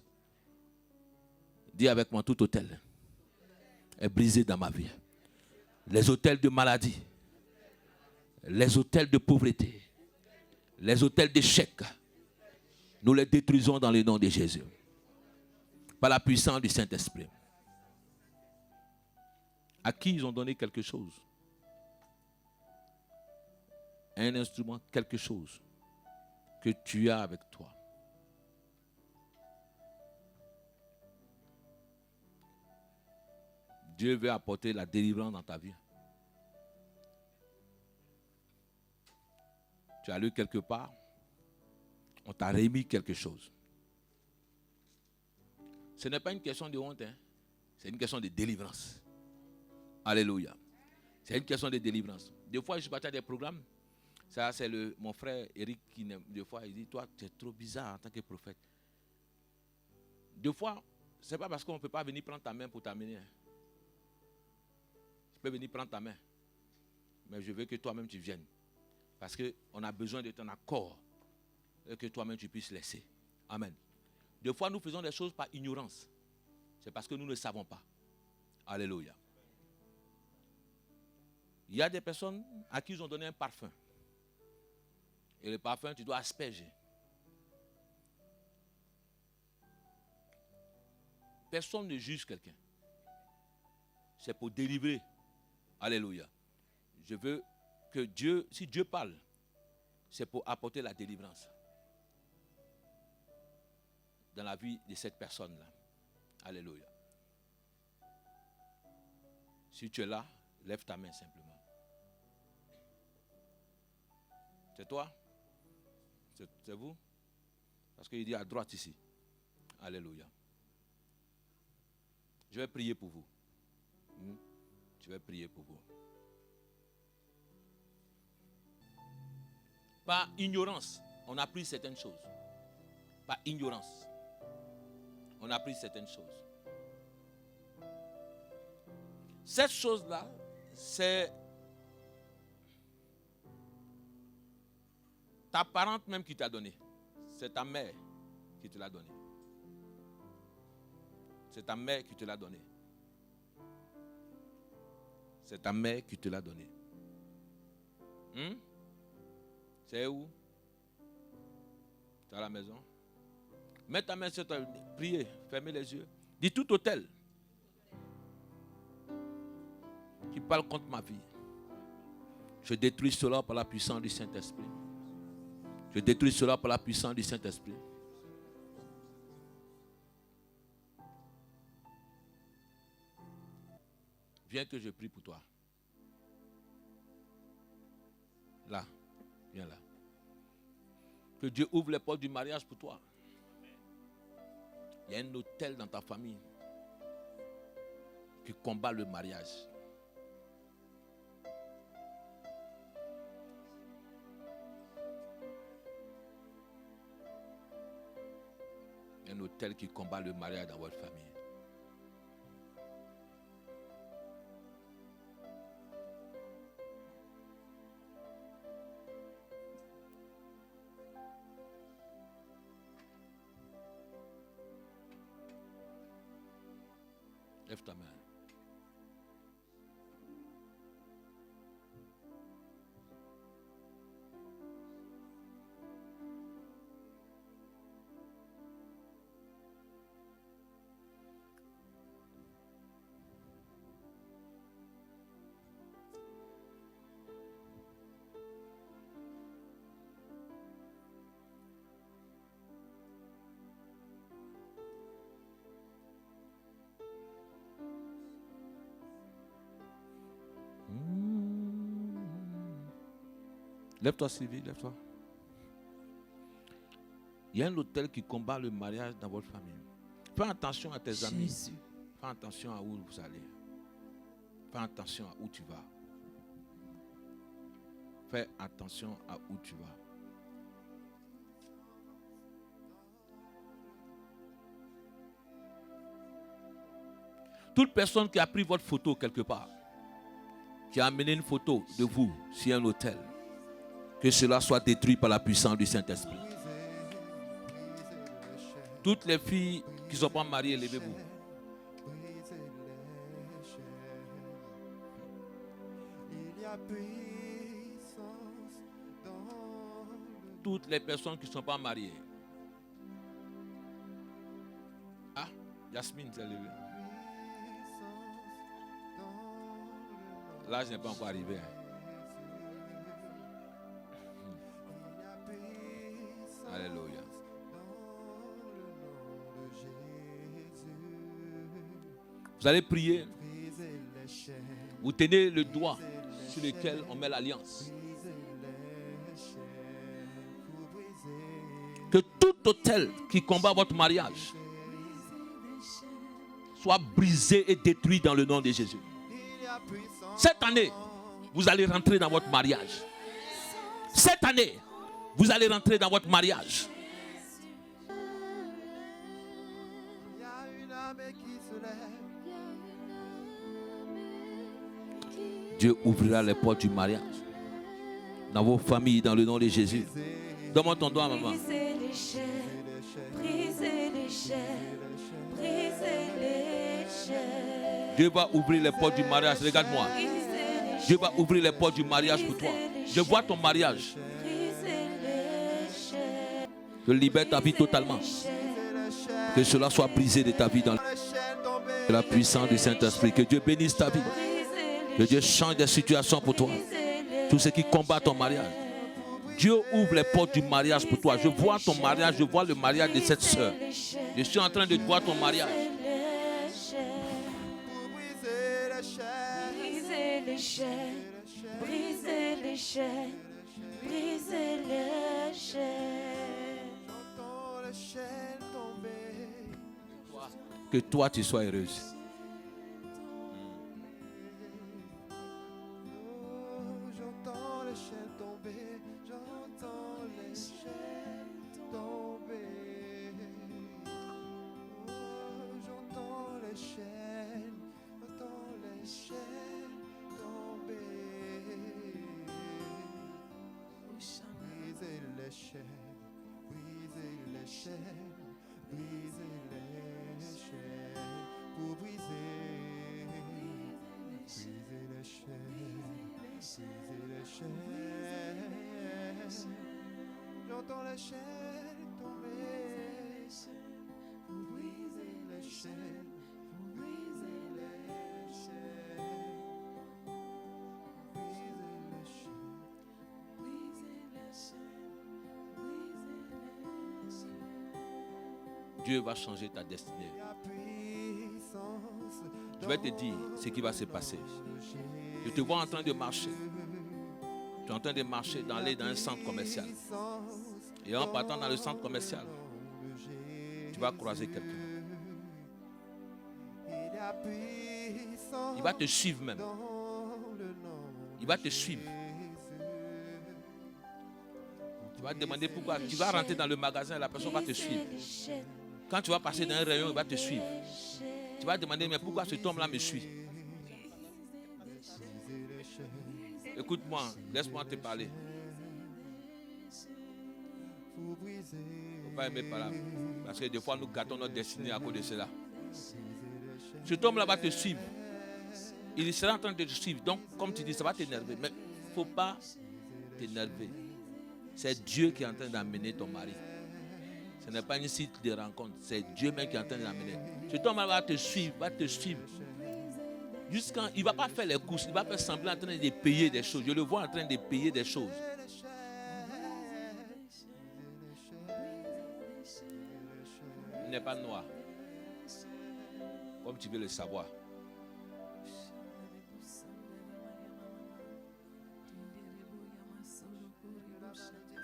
Dis avec moi, tout autel est brisé dans ma vie. Les autels de maladie, les autels de pauvreté, les autels d'échec, nous les détruisons dans le nom de Jésus. Par la puissance du Saint-Esprit. À qui ils ont donné quelque chose? Un instrument, quelque chose que tu as avec toi. Dieu veut apporter la délivrance dans ta vie. Tu as lu quelque part, on t'a remis quelque chose. Ce n'est pas une question de honte, c'est une question de délivrance. Alléluia. C'est une question de délivrance. Des fois, je suis parti à des programmes. Ça, c'est mon frère Eric qui, des fois, il dit, toi, tu es trop bizarre en tant que prophète. Des fois, Ce n'est pas parce qu'on ne peut pas venir prendre ta main pour t'amener. Je peux venir prendre ta main. Mais je veux que toi-même tu viennes. Parce qu'on a besoin de ton accord. Et que toi-même tu puisses laisser. Amen. Des fois nous faisons des choses par ignorance. C'est parce que nous ne savons pas. Alléluia. Il y a des personnes à qui ils ont donné un parfum. Et le parfum, tu dois asperger. Personne ne juge quelqu'un. C'est pour délivrer. Alléluia. Je veux que Dieu, si Dieu parle, c'est pour apporter la délivrance dans la vie de cette personne-là. Alléluia. Si tu es là, lève ta main simplement. C'est toi? C'est vous? Parce qu'il dit à droite ici. Alléluia. Je vais prier pour vous. Je vais prier pour vous. Par ignorance, on a appris certaines choses. Par ignorance, on a appris certaines choses. Cette chose-là, c'est ta parente même qui t'a donné. C'est ta mère qui te l'a donné. C'est ta mère qui te l'a donné. C'est ta mère qui te l'a donné. C'est où? C'est à la maison. Mets ta main sur toi. Priez. Fermez les yeux. Dis tout hôtel qui parle contre ma vie. Je détruis cela par la puissance du Saint-Esprit. Je détruis cela par la puissance du Saint-Esprit. Viens que je prie pour toi. Là, viens là. Que Dieu ouvre les portes du mariage pour toi. Il y a un hôtel dans ta famille qui combat le mariage. Il y a un hôtel qui combat le mariage dans votre famille. Lève ta main. Lève-toi, Sylvie, lève-toi. Il y a un hôtel qui combat le mariage dans votre famille. Fais attention à tes amis. Fais attention à où vous allez. Fais attention à où tu vas. Fais attention à où tu vas. Toute personne qui a pris votre photo quelque part, qui a amené une photo de vous sur un hôtel, que cela soit détruit par la puissance du Saint-Esprit. Toutes les filles qui ne sont pas mariées, levez-vous. Toutes les personnes qui ne sont pas mariées. Ah, Jasmine s'est levée. Là, je n'ai pas encore arrivé. Alléluia. Vous allez prier. Vous tenez le doigt sur lequel on met l'alliance. Que tout autel qui combat votre mariage soit brisé et détruit dans le nom de Jésus. Cette année, vous allez rentrer dans votre mariage. Cette année, vous allez rentrer dans votre mariage. Dieu ouvrira les portes du mariage dans vos familles, dans le nom de Jésus. Donne-moi ton doigt, maman. Brisez les chaînes, brisez les chaînes, brisez les chaînes. Dieu va ouvrir les portes du mariage. Regarde-moi. Dieu va ouvrir les portes du mariage pour toi. Je vois ton mariage. Je libère ta vie totalement. Que cela soit brisé de ta vie dans la puissance du Saint-Esprit. Que Dieu bénisse ta vie. Que Dieu change des situations pour toi. Tous ceux qui combattent ton mariage. Dieu ouvre les portes du mariage pour toi. Je vois ton mariage, je vois le mariage de cette sœur. Je suis en train de voir ton mariage. Brisez les chaînes, brisez les chaînes, brisez les chaînes. J'entends les chaînes tomber. Que toi tu sois heureuse. J'entends les chaînes tomber. J'entends les chaînes tomber. J'entends les chaînes. J'entends les chaînes tomber. Brisez les chaînes. Brisez les chaînes. Brisez les chaînes. Pour briser. Brisez les chaînes. Brisez les chaînes. J'entends les chaînes tomber. Vous brisez les chaînes. Vous brisez les chaînes. Brisez les chaînes. Brisez les chaînes. Dieu va changer ta destinée. La puissance. Je vais te dire ce qui va se passer. Je te vois en train de marcher. Tu es en train de marcher, d'aller dans un centre commercial. Et en partant dans le centre commercial, tu vas croiser quelqu'un. Il va te suivre même. Il va te suivre. Tu vas te demander pourquoi. Tu vas rentrer dans le magasin et la personne va te suivre. Quand tu vas passer dans un rayon, il va te suivre. Tu vas te demander, mais pourquoi cet homme-là me suit? Écoute-moi, laisse-moi te parler. Il ne faut pas aimer par là. Parce que des fois, nous gâtons notre destinée à cause de cela. Cet homme-là va te suivre. Il sera en train de te suivre. Donc, comme tu dis, ça va t'énerver. Mais il ne faut pas t'énerver. C'est Dieu qui est en train d'amener ton mari. Ce n'est pas une site de rencontre. C'est Dieu même qui est en train d'amener. Cet homme-là va te suivre, va te suivre. Jusqu'à, il ne va pas faire les courses, il va faire semblant en train de payer des choses. Je le vois en train de payer des choses. Il n'est pas noir. Comme tu veux le savoir.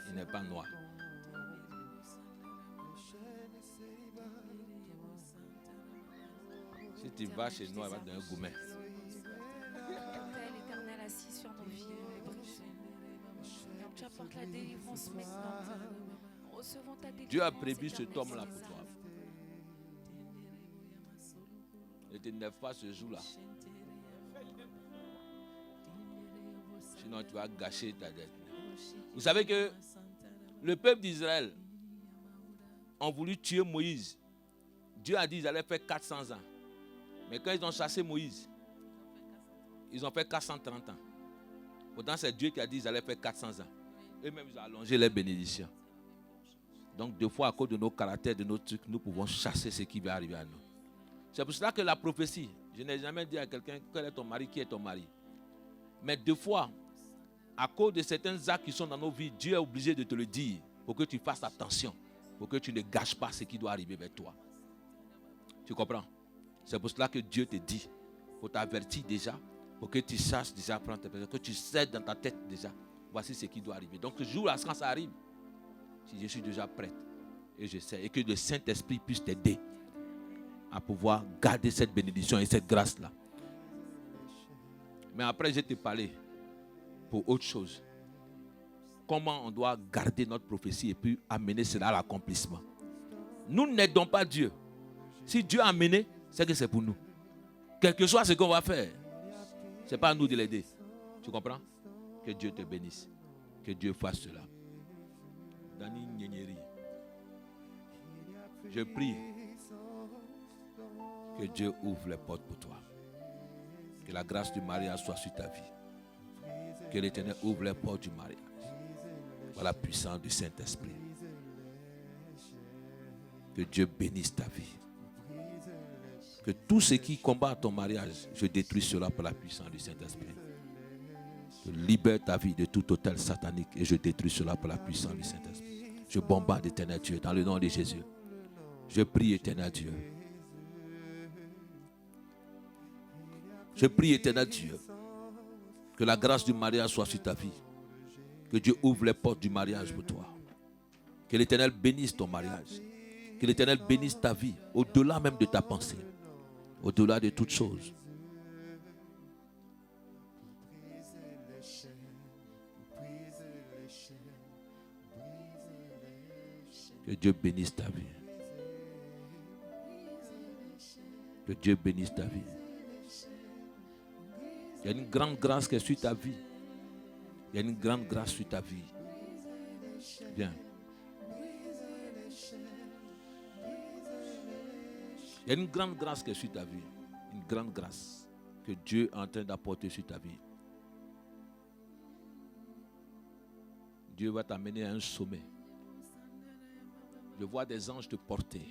Il n'est pas noir. Si tu vas chez nous, il va te donner un gourmet. Père éternel assis sur nos vies et brisé. Seigneur, tu apportes la délivrance maintenant. Recevons ta délivrance. Dieu a prévu cet Seigneur, homme-là merci, pour toi. Ne t'énerve pas ce jour-là. Sinon, tu vas gâcher ta dette. Vous savez que le peuple d'Israël a voulu tuer Moïse. Dieu a dit qu'ils allaient faire 400 ans. Mais quand ils ont chassé Moïse, ils ont fait 430 ans. Pourtant, c'est Dieu qui a dit qu'ils allaient faire 400 ans. Eux-mêmes, ils ont allongé les bénédictions. Donc, des fois, à cause de nos caractères, de nos trucs, nous pouvons chasser ce qui va arriver à nous. C'est pour cela que la prophétie, je n'ai jamais dit à quelqu'un quel est ton mari, qui est ton mari. Mais des fois, à cause de certains actes qui sont dans nos vies, Dieu est obligé de te le dire pour que tu fasses attention, pour que tu ne gâches pas ce qui doit arriver vers toi. Tu comprends? C'est pour cela que Dieu te dit, pour t'avertir déjà, pour que tu saches déjà prendre tes personnes, que tu sais dans ta tête déjà, voici ce qui doit arriver. Donc ce jour-là, quand ça arrive, si je suis déjà prête, et je sais, et que le Saint-Esprit puisse t'aider à pouvoir garder cette bénédiction et cette grâce-là. Mais après, je vais te parler pour autre chose. Comment on doit garder notre prophétie et puis amener cela à l'accomplissement. Nous n'aidons pas Dieu. Si Dieu a amené, c'est que c'est pour nous. Quel que soit ce qu'on va faire, ce n'est pas à nous de l'aider. Tu comprends? Que Dieu te bénisse. Que Dieu fasse cela. Dani Nyenyeri, je prie que Dieu ouvre les portes pour toi. Que la grâce du mariage soit sur ta vie. Que l'Éternel ouvre les portes du mariage. Par la puissance du Saint-Esprit. Que Dieu bénisse ta vie. Que tout ce qui combat ton mariage, je détruis cela par la puissance du Saint-Esprit. Je libère ta vie de tout hôtel satanique et je détruis cela par la puissance du Saint-Esprit. Je bombarde éternel Dieu dans le nom de Jésus. Je prie éternel Dieu. Je prie éternel Dieu. Que la grâce du mariage soit sur ta vie. Que Dieu ouvre les portes du mariage pour toi. Que l'Éternel bénisse ton mariage. Que l'Éternel bénisse ta vie au-delà même de ta pensée. Au-delà de toutes choses. Que Dieu bénisse ta vie. Que Dieu bénisse ta vie. Il y a une grande grâce qui est sur ta vie. Il y a une grande grâce sur ta vie. Viens. Il y a une grande grâce qui est sur ta vie. Une grande grâce que Dieu est en train d'apporter sur ta vie. Dieu va t'amener à un sommet. Je vois des anges te porter.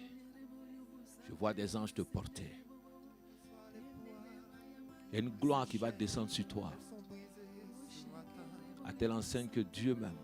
Je vois des anges te porter. Il y a une gloire qui va descendre sur toi. À telle enseigne que Dieu même